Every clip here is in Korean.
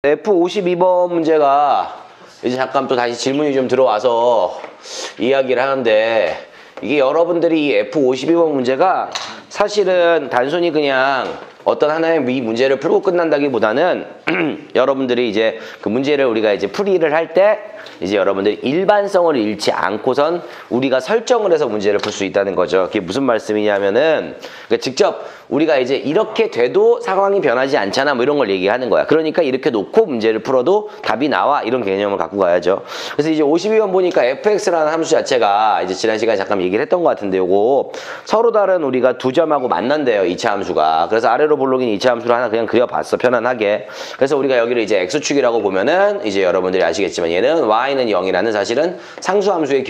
F52번 문제가 이제 잠깐 또 다시 질문이 좀 들어와서 이야기를 하는데, 이게 여러분들이 이 F52번 문제가 사실은 단순히 그냥 어떤 하나의 이 문제를 풀고 끝난다기보다는 여러분들이 이제 그 문제를 우리가 이제 풀이를 할 때 이제 여러분들이 일반성을 잃지 않고선 우리가 설정을 해서 문제를 풀 수 있다는 거죠. 그게 무슨 말씀이냐면은, 그러니까 직접 우리가 이제 이렇게 돼도 상황이 변하지 않잖아, 뭐 이런 걸 얘기하는 거야. 그러니까 이렇게 놓고 문제를 풀어도 답이 나와, 이런 개념을 갖고 가야죠. 그래서 이제 52번 보니까 fx라는 함수 자체가 이제 지난 시간에 잠깐 얘기를 했던 것 같은데, 요거 서로 다른 우리가 두 점하고 만난대요, 2차 함수가. 그래서 아래로 볼록인 2차 함수를 하나 그냥 그려봤어, 편안하게. 그래서 우리가 여기를 이제 x축이라고 보면은 이제 여러분들이 아시겠지만 얘는 y는 0이라는 사실은 상수함수의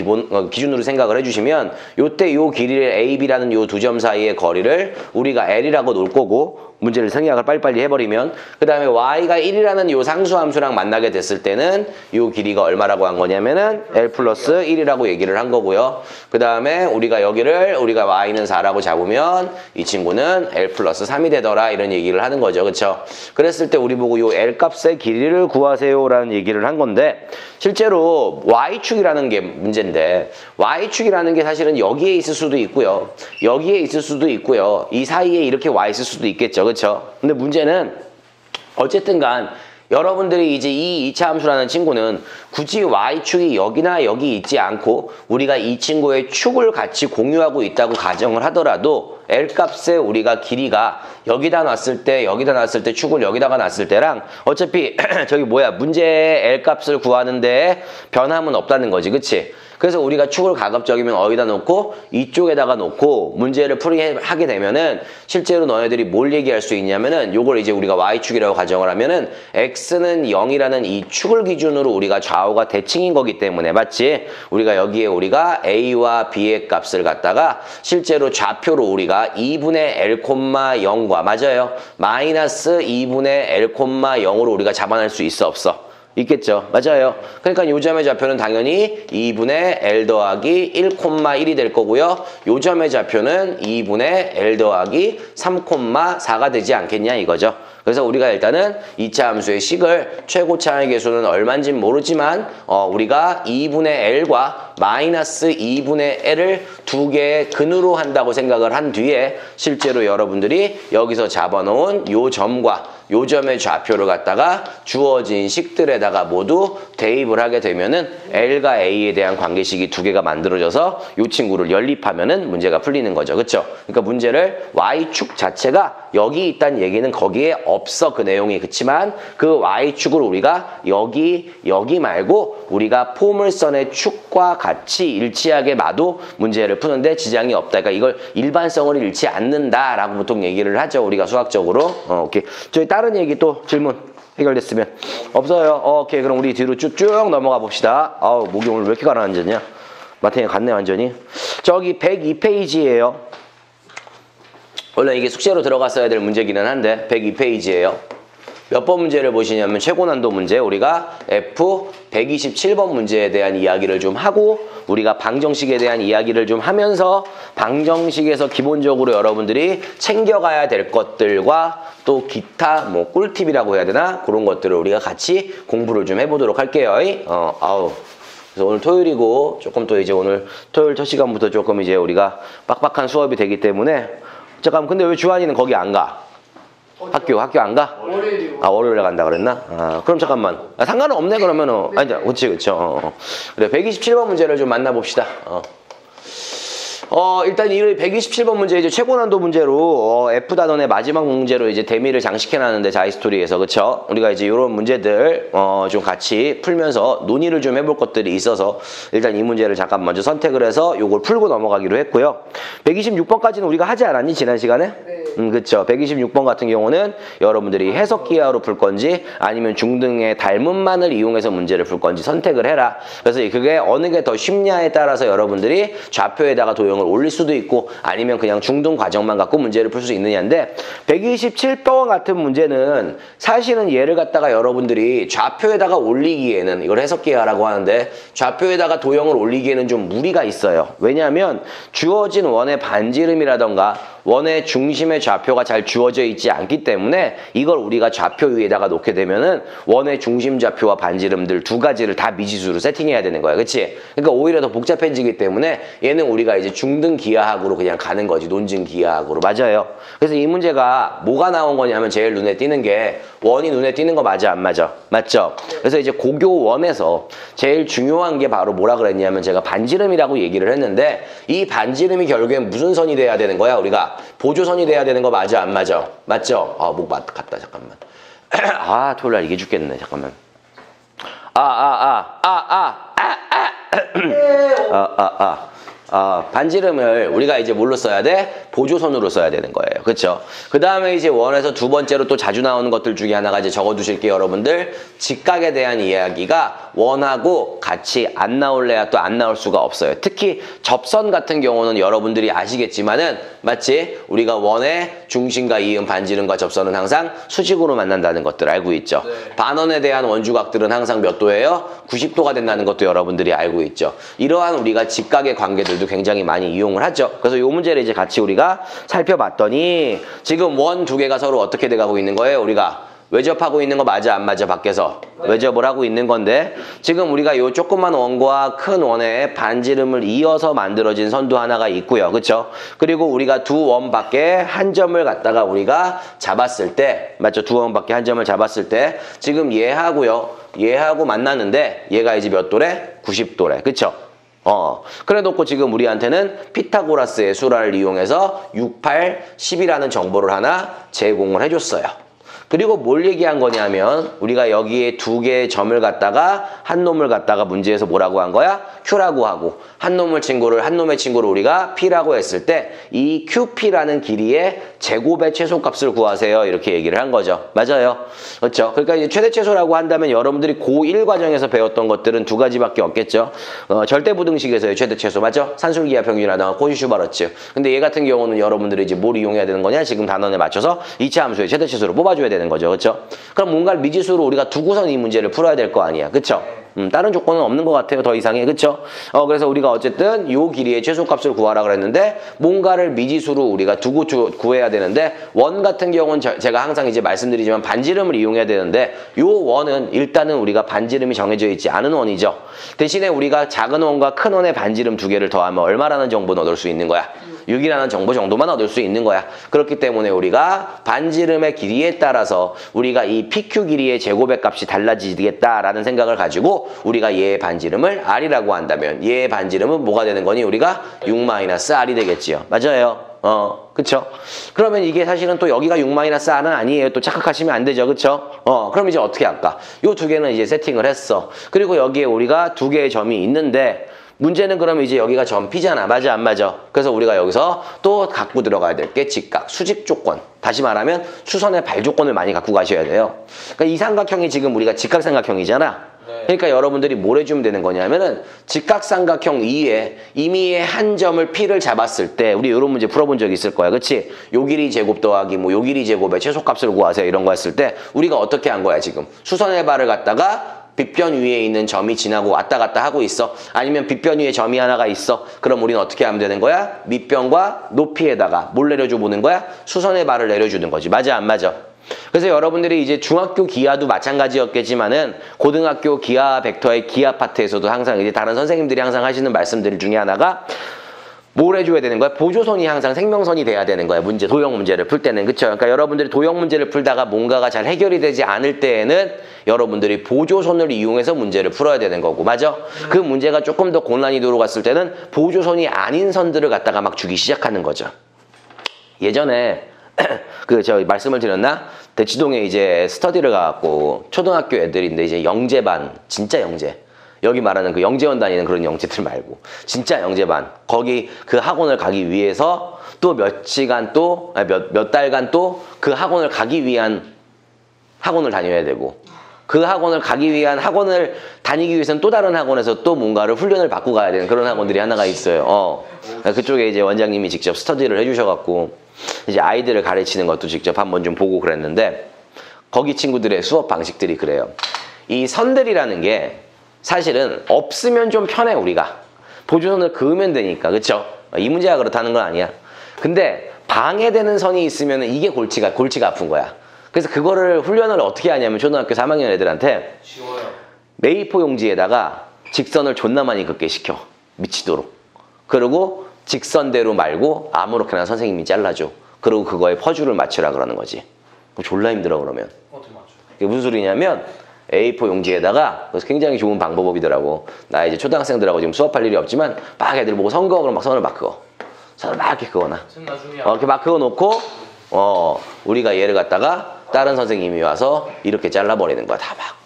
기준으로 생각을 해주시면, 요때 요 길이를 a, b라는 요 두 점 사이의 거리를 우리가 l이라고 놓을 거고, 문제를 생략을 빨리빨리 해버리면, 그 다음에 y가 1이라는 요 상수함수랑 만나게 됐을 때는 요 길이가 얼마라고 한 거냐면은 l 플러스 1이라고 얘기를 한 거고요. 그 다음에 우리가 여기를 우리가 y는 4라고 잡으면 이 친구는 l 플러스 3이 되더라, 이런 얘기를 하는 거죠. 그쵸? 그랬을 때 우리 보고 요 l 값의 길이를 구하세요 라는 얘기를 한 건데, 실제로 y축이라는 게 문제인데, y축이라는 게 사실은 여기에 있을 수도 있고요, 여기에 있을 수도 있고요, 이 사이에 이렇게 와 있을 수도 있겠죠. 그쵸? 근데 문제는 어쨌든 간 여러분들이 이제 이 2차 함수라는 친구는 굳이 y축이 여기나 여기 있지 않고 우리가 이 친구의 축을 같이 공유하고 있다고 가정을 하더라도 l 값의 우리가 길이가 여기다 놨을 때, 여기다 놨을 때, 축을 여기다가 놨을 때랑 어차피 저기 뭐야, 문제의 l 값을 구하는데 변함은 없다는 거지. 그치? 그래서 우리가 축을 가급적이면 어디다 놓고 이쪽에다가 놓고 문제를 풀이하게 되면은 실제로 너네들이 뭘 얘기할 수 있냐면은, 요걸 이제 우리가 y축이라고 가정을 하면은 x는 0이라는 이 축을 기준으로 우리가 좌우가 대칭인 거기 때문에, 맞지? 우리가 여기에 우리가 a와 b의 값을 갖다가 실제로 좌표로 우리가 2분의 l, 0과 맞아요, 마이너스 2분의 l, 0으로 우리가 잡아낼 수 있어, 없어? 있겠죠. 맞아요. 그러니까 요 점의 좌표는 당연히 2분의 l 더하기 1,1이 될 거고요. 요 점의 좌표는 2분의 l 더하기 3,4가 되지 않겠냐 이거죠. 그래서 우리가 일단은 2차 함수의 식을 최고차의 개수는 얼마인지는 모르지만 우리가 2분의 l과 마이너스 2분의 l을 두 개의 근으로 한다고 생각을 한 뒤에 실제로 여러분들이 여기서 잡아놓은 요 점과 요 점의 좌표를 갖다가 주어진 식들에다가 모두 대입을 하게 되면은 L과 A에 대한 관계식이 두 개가 만들어져서 요 친구를 연립하면은 문제가 풀리는 거죠. 그쵸? 그러니까 문제를 Y축 자체가 여기 있다는 얘기는 거기에 없어, 그 내용이. 그치만 그 Y축을 우리가 여기 말고 우리가 포물선의 축과 같이 일치하게 봐도 문제를 푸는데 지장이 없다. 그러니까 이걸 일반성을 잃지 않는다라고 보통 얘기를 하죠, 우리가 수학적으로. 오케이. 저희 다른 얘기 또 질문 해결됐으면. 없어요. 오케이. 그럼 우리 뒤로 쭉 넘어가 봅시다. 아우, 목이 오늘 왜 이렇게 가라앉았냐? 마탱이 갔네 완전히. 저기 102페이지예요. 원래 이게 숙제로 들어갔어야 될 문제기는 한데 102페이지예요. 몇 번 문제를 보시냐면 최고난도 문제, 우리가 F127번 문제에 대한 이야기를 좀 하고 우리가 방정식에 대한 이야기를 좀 하면서 방정식에서 기본적으로 여러분들이 챙겨가야 될 것들과 또 기타 뭐 꿀팁이라고 해야 되나, 그런 것들을 우리가 같이 공부를 좀 해보도록 할게요. 그래서 오늘 토요일이고 조금 또 이제 오늘 토요일 첫 시간부터 조금 이제 우리가 빡빡한 수업이 되기 때문에. 잠깐만, 근데 왜 주한이는 거기 안 가? 학교 안 가? 월요일이요. 아, 월요일에 간다 그랬나? 그럼 잠깐만. 상관은 없네, 그러면은. 아니, 그치. 그래, 127번 문제를 좀 만나봅시다. 일단 이 127번 문제 이제 최고난도 문제로 F단원의 마지막 문제로 이제 대미를 장식해놨는데, 자이스토리에서. 그쵸? 우리가 이제 이런 문제들 좀 같이 풀면서 논의를 좀 해볼 것들이 있어서 일단 이 문제를 잠깐 먼저 선택을 해서 요걸 풀고 넘어가기로 했고요. 126번까지는 우리가 하지 않았니, 지난 시간에? 네. 그쵸. 126번 같은 경우는 여러분들이 해석 기하로 풀 건지 아니면 중등의 닮음만을 이용해서 문제를 풀 건지 선택을 해라. 그래서 그게 어느 게 더 쉽냐에 따라서 여러분들이 좌표에다가 도형을 올릴 수도 있고 아니면 그냥 중등 과정만 갖고 문제를 풀 수 있느냐인데, 127번 같은 문제는 사실은 얘를 갖다가 여러분들이 좌표에다가 올리기에는, 이걸 해석 기하라고 하는데 좌표에다가 도형을 올리기에는 좀 무리가 있어요. 왜냐하면 주어진 원의 반지름이라던가 원의 중심의 좌표가 잘 주어져 있지 않기 때문에 이걸 우리가 좌표 위에다가 놓게 되면은 원의 중심 좌표와 반지름들 두 가지를 다 미지수로 세팅해야 되는 거야. 그치? 그러니까 오히려 더 복잡해지기 때문에 얘는 우리가 이제 중등 기하학으로 그냥 가는 거지. 논증 기하학으로. 맞아요. 그래서 이 문제가 뭐가 나온 거냐면 제일 눈에 띄는 게 원이 눈에 띄는 거 맞아 안 맞아? 맞죠? 그래서 이제 고교 원에서 제일 중요한 게 바로 뭐라 그랬냐면 제가 반지름이라고 얘기를 했는데 이 반지름이 결국엔 무슨 선이 돼야 되는 거야? 우리가 보조선이 돼야 되는 거 맞아 안 맞아? 맞죠? 아, 목 갔다 잠깐만. 아, 토요일 날 이게 죽겠네. 잠깐만. 반지름을 우리가 이제 뭘로 써야 돼? 보조선으로 써야 되는 거예요. 그렇죠? 그 다음에 이제 원에서 두 번째로 또 자주 나오는 것들 중에 하나가 이제 적어두실게요, 여러분들. 직각에 대한 이야기가 원하고 같이 안 나올래야 또 안 나올 수가 없어요. 특히 접선 같은 경우는 여러분들이 아시겠지만은 맞지? 우리가 원의 중심과 이음, 반지름과 접선은 항상 수직으로 만난다는 것들 알고 있죠? 네. 반원에 대한 원주각들은 항상 몇 도예요? 90도가 된다는 것도 여러분들이 알고 있죠? 이러한 우리가 직각의 관계들도 굉장히 많이 이용을 하죠. 그래서 이 문제를 이제 같이 우리가 살펴봤더니 지금 원 두 개가 서로 어떻게 돼가고 있는 거예요? 우리가 외접하고 있는 거 맞아 안 맞아? 밖에서 외접을 하고 있는 건데 지금 우리가 요 조그만 원과 큰 원의 반지름을 이어서 만들어진 선도 하나가 있고요. 그렇죠? 그리고 우리가 두 원 밖에 한 점을 갖다가 우리가 잡았을 때 맞죠? 두 원 밖에 한 점을 잡았을 때 지금 얘하고 만났는데 얘가 이제 몇 도래? 90도래. 그렇죠? 그래 놓고 지금 우리한테는 피타고라스의 수라를 이용해서 6, 8, 10이라는 정보를 하나 제공을 해줬어요. 그리고 뭘 얘기한 거냐면 우리가 여기에 두 개의 점을 갖다가 한 놈을 갖다가 문제에서 뭐라고 한 거야? Q라고 하고 한 놈의 친구를 우리가 P라고 했을 때 이 QP라는 길이의 제곱의 최소값을 구하세요. 이렇게 얘기를 한 거죠. 맞아요. 그렇죠? 그러니까 이제 최대 최소라고 한다면 여러분들이 고1 과정에서 배웠던 것들은 두 가지밖에 없겠죠. 절대부등식에서의 최대 최소 맞죠? 산술기하 평균하다가 코시-슈바르츠. 근데 얘 같은 경우는 여러분들이 이제 뭘 이용해야 되는 거냐? 지금 단원에 맞춰서 2차 함수의 최대 최소를 뽑아줘야 되는 거죠. 그렇죠? 그럼 뭔가를 미지수로 우리가 두고선 이 문제를 풀어야 될 거 아니야. 그렇죠? 다른 조건은 없는 것 같아요. 더 이상의. 그쵸? 그래서 우리가 어쨌든 요 길이의 최소값을 구하라 그랬는데 뭔가를 미지수로 우리가 두고 구해야 되는데 원 같은 경우는 제가 항상 이제 말씀드리지만 반지름을 이용해야 되는데 요 원은 일단은 우리가 반지름이 정해져 있지 않은 원이죠. 대신에 우리가 작은 원과 큰 원의 반지름 두 개를 더하면 얼마라는 정보는 얻을 수 있는 거야? 6이라는 정보 정도만 얻을 수 있는 거야. 그렇기 때문에 우리가 반지름의 길이에 따라서 우리가 이 PQ 길이의 제곱의 값이 달라지겠다라는 생각을 가지고 우리가 얘의 반지름을 R이라고 한다면 얘의 반지름은 뭐가 되는 거니? 우리가 6-R이 되겠지요. 맞아요. 그쵸? 그러면 이게 사실은 또 여기가 6-R은 아니에요. 또 착각하시면 안 되죠. 그쵸? 그럼 이제 어떻게 할까? 요 두 개는 이제 세팅을 했어. 그리고 여기에 우리가 두 개의 점이 있는데 문제는 그러면 이제 여기가 점 P잖아. 맞아 안 맞아? 그래서 우리가 여기서 또 갖고 들어가야 될 게 직각, 수직 조건. 다시 말하면 수선의 발 조건을 많이 갖고 가셔야 돼요. 그러니까 이 삼각형이 지금 우리가 직각삼각형이잖아. 그러니까 여러분들이 뭘 해주면 되는 거냐면은 직각삼각형 이에 이미 한 점을 P를 잡았을 때 우리 이런 문제 풀어본 적이 있을 거야. 그치? 요 길이 제곱 더하기 요 길이 제곱의 최소값을 구하세요. 이런 거 했을 때 우리가 어떻게 한 거야 지금? 수선의 발을 갖다가 빗변 위에 있는 점이 지나고 왔다 갔다 하고 있어. 아니면 빗변 위에 점이 하나가 있어. 그럼 우리는 어떻게 하면 되는 거야? 밑변과 높이에다가 뭘 내려줘 보는 거야? 수선의 발을 내려주는 거지. 맞아 안 맞아? 그래서 여러분들이 이제 중학교 기하도 마찬가지였겠지만은 고등학교 기하 벡터의 기하 파트에서도 항상 이제 다른 선생님들이 항상 하시는 말씀들 중에 하나가 뭘 해줘야 되는 거야? 보조선이 항상 생명선이 돼야 되는 거야. 도형 문제를 풀 때는. 그쵸? 그러니까 여러분들이 도형 문제를 풀다가 뭔가가 잘 해결이 되지 않을 때에는 여러분들이 보조선을 이용해서 문제를 풀어야 되는 거고. 맞아? 그 문제가 조금 더 고난이도로 갔을 때는 보조선이 아닌 선들을 갖다가 막 주기 시작하는 거죠. 예전에 말씀을 드렸나? 대치동에 이제 스터디를 가갖고 초등학교 애들인데 이제 영재반, 진짜 영재. 여기 말하는 그 영재원 다니는 그런 영재들 말고 진짜 영재반 거기 그 학원을 가기 위해서 또 몇 시간 또 몇 달간 또 그 학원을 가기 위한 학원을 다녀야 되고 그 학원을 가기 위한 학원을 다니기 위해서는 또 다른 학원에서 또 뭔가를 훈련을 받고 가야 되는 그런 학원들이 하나가 있어요. 그쪽에 이제 원장님이 직접 스터디를 해주셔갖고 이제 아이들을 가르치는 것도 직접 한번 좀 보고 그랬는데 거기 친구들의 수업 방식들이 그래요. 이 선들이라는 게 사실은 없으면 좀 편해 우리가. 보조선을 그으면 되니까. 그쵸? 이 문제가 그렇다는 건 아니야. 근데 방해되는 선이 있으면 이게 골치가 아픈 거야. 그래서 그거를 훈련을 어떻게 하냐면 초등학교 3학년 애들한테 쉬워요. 메이포 용지에다가 직선을 존나 많이 긋게 시켜. 미치도록. 그리고 직선대로 말고 아무렇게나 선생님이 잘라줘. 그리고 그거에 퍼즐을 맞추라 그러는 거지. 그럼 졸라 힘들어 그러면. 어떻게 맞춰? 그게 무슨 소리냐면 A4 용지에다가 그래서 굉장히 좋은 방법이더라고. 나 이제 초등학생들하고 지금 수업할 일이 없지만 막 애들 보고 선 그어 그럼 막 선을 막 그어. 선을 막 이렇게 그어놔. 나중에 이렇게 막 그어 놓고 우리가 얘를 갖다가 다른 선생님이 와서 이렇게 잘라버리는 거야 다 막.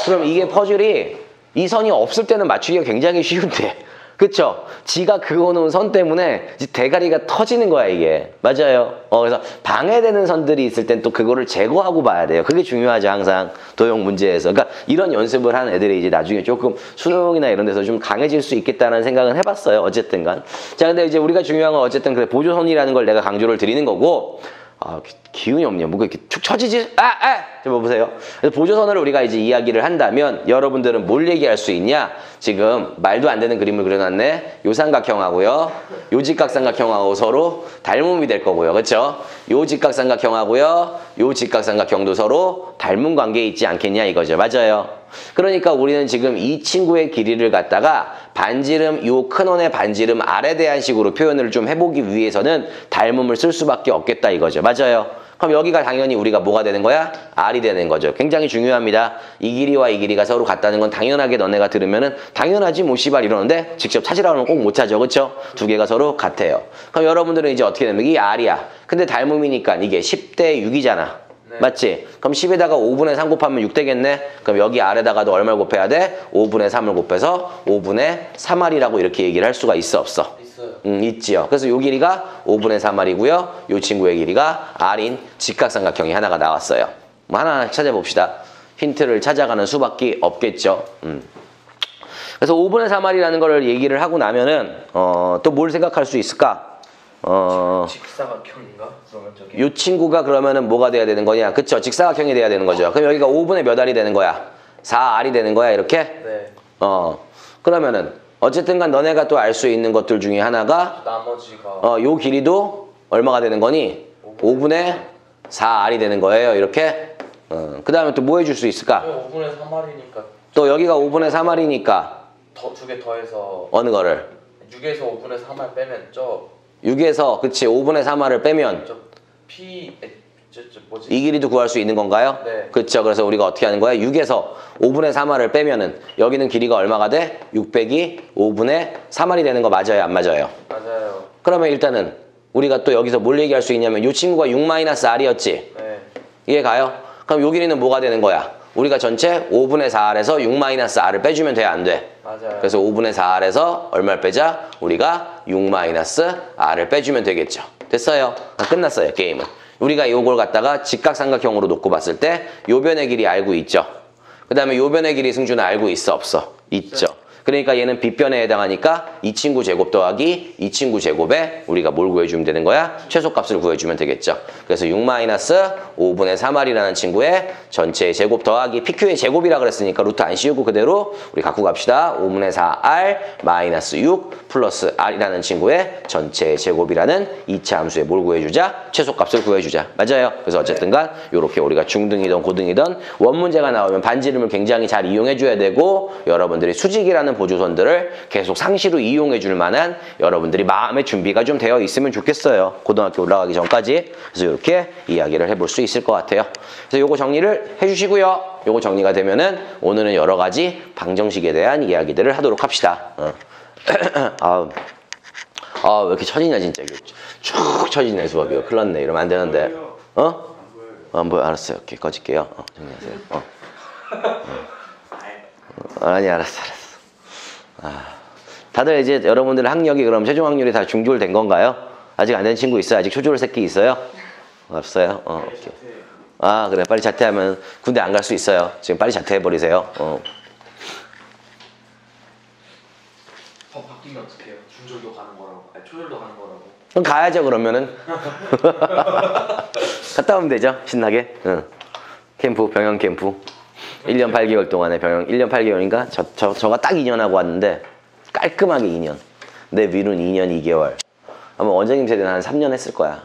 그럼 이게 퍼즐이 이 선이 없을 때는 맞추기가 굉장히 쉬운데 그쵸? 지가 그어놓은 선 때문에 대가리가 터지는 거야 이게. 맞아요. 그래서 방해되는 선들이 있을 땐 또 그거를 제거하고 봐야 돼요. 그게 중요하죠 항상 도형 문제에서. 그러니까 이런 연습을 하는 애들이 이제 나중에 조금 수능이나 이런 데서 좀 강해질 수 있겠다는 생각은 해봤어요. 어쨌든 간. 자 근데 이제 우리가 중요한 건 어쨌든 그래 보조선이라는 걸 내가 강조를 드리는 거고 기운이 없냐. 뭐가 이렇게 축 처지지? 좀 보세요. 그래서 보조선을 우리가 이제 이야기를 한다면 여러분들은 뭘 얘기할 수 있냐? 지금 말도 안 되는 그림을 그려놨네. 요 삼각형하고요. 요 직각삼각형하고 서로 닮음이 될 거고요. 그렇죠? 요 직각삼각형하고요. 요 직각삼각형도 서로 닮은 관계에 있지 않겠냐 이거죠. 맞아요. 그러니까 우리는 지금 이 친구의 길이를 갖다가 반지름, 요 큰 원의 반지름 아래 대한 식으로 표현을 좀 해보기 위해서는 닮음을 쓸 수밖에 없겠다 이거죠. 맞아요. 그럼 여기가 당연히 우리가 뭐가 되는 거야? R이 되는 거죠. 굉장히 중요합니다. 이 길이와 이 길이가 서로 같다는 건 당연하게 너네가 들으면은 당연하지 뭐 씨발 이러는데 직접 찾으라고 하면 꼭 못 찾아. 그렇죠? 두 개가 서로 같아요. 그럼 여러분들은 이제 어떻게 되면 이게 R이야. 근데 닮음이니까 이게 10대 6이잖아. 네. 맞지? 그럼 10에다가 5분의 3 곱하면 6 되겠네? 그럼 여기 아래다가도 얼마를 곱해야 돼? 5분의 3을 곱해서 5분의 3R이라고 이렇게 얘기를 할 수가 있어 없어? 있어요. 있지요. 그래서 요 길이가 5분의 3R이고요. 요 친구의 길이가 R인 직각삼각형이 하나가 나왔어요. 뭐 하나 찾아봅시다. 힌트를 찾아가는 수밖에 없겠죠. 그래서 5분의 3R이라는 걸 얘기를 하고 나면은 또 뭘 생각할 수 있을까? 직사각형인가? 그러면 저기. 요 친구가 그러면은 뭐가 돼야 되는 거냐? 그쵸? 직사각형이 돼야 되는 거죠. 그럼 여기가 5분의 몇 R이 되는 거야? 4R이 되는 거야, 이렇게? 네. 그러면은 어쨌든 간 너네가 또 알 수 있는 것들 중에 하나가 나머지가 요 길이도 얼마가 되는 거니? 5분의 4R이 되는 거예요, 이렇게? 그 다음에 또 뭐 해줄 수 있을까? 5분의 3R이니까 또 여기가 5분의 3R이니까 두 개 더해서 어느 거를? 6에서 5분의 3R 빼면 6에서 그치 5분의 3R을 빼면 뭐지? 이 길이도 구할 수 있는 건가요? 네. 그렇죠. 그래서 우리가 어떻게 하는 거야? 6에서 5분의 3R을 빼면은 여기는 길이가 얼마가 돼? 6 빼기 5분의 3R이 되는 거 맞아요? 안 맞아요? 맞아요. 그러면 일단은 우리가 또 여기서 뭘 얘기할 수 있냐면 이 친구가 6-R이었지? 네. 이해 가요? 그럼 요 길이는 뭐가 되는 거야? 우리가 전체 5분의 4R에서 6-R을 빼주면 돼? 안 돼? 맞아요. 그래서 5분의 4R에서 얼마를 빼자? 우리가 6-R을 빼주면 되겠죠. 됐어요. 끝났어요, 게임은. 우리가 요걸 갖다가 직각삼각형으로 놓고 봤을 때 요 변의 길이 알고 있죠. 그 다음에 요 변의 길이 승준은 알고 있어 없어? 있죠. 그러니까 얘는 빗변에 해당하니까 이 친구 제곱 더하기 이 친구 제곱에 우리가 뭘 구해주면 되는 거야? 최소값을 구해주면 되겠죠. 그래서 6-5분의 3R이라는 친구의 전체 제곱 더하기 PQ의 제곱이라 그랬으니까 루트 안 씌우고 그대로 우리 갖고 갑시다. 5분의 4R 마이너스 6 플러스 R이라는 친구의 전체 제곱이라는 2차 함수에 뭘 구해주자? 최소값을 구해주자. 맞아요. 그래서 어쨌든 간 요렇게 우리가 중등이든 고등이든 원문제가 나오면 반지름을 굉장히 잘 이용해줘야 되고 여러분들이 수직이라는 보조선들을 계속 상시로 이용해 줄 만한 여러분들이 마음의 준비가 좀 되어 있으면 좋겠어요. 고등학교 올라가기 전까지. 그래서 이렇게 이야기를 해볼 수 있을 것 같아요. 그래서 요거 정리를 해주시고요. 요거 정리가 되면은 오늘은 여러 가지 방정식에 대한 이야기들을 하도록 합시다. 왜 이렇게 처지냐 진짜. 쭉 처지네 수업이. 큰일 났네. 이러면 안 되는데. 안 보여. 알았어요. 오케이. 꺼질게요. 정리하세요. 아니 알았어. 다들 이제 여러분들 학력이 그럼 최종 학률이 다 중졸 된 건가요? 아직 안 된 친구 있어요? 아직 초졸 새끼 있어요? 없어요? 오케이. 그래 빨리 자퇴하면 군대 안 갈 수 있어요. 지금 빨리 자퇴해버리세요. 더 바뀌면 어떡해요? 중졸도 가는 거라고 아니 초졸도 가는 거라고 그럼 가야죠 그러면은. 갔다 오면 되죠 신나게. 캠프 병영 캠프 1년 8개월 동안에 병영 1년 8개월인가? 저가 딱 2년 하고 왔는데 깔끔하게 2년. 내 위로는 2년 2개월. 아마 원장님 세대는 한 3년 했을 거야.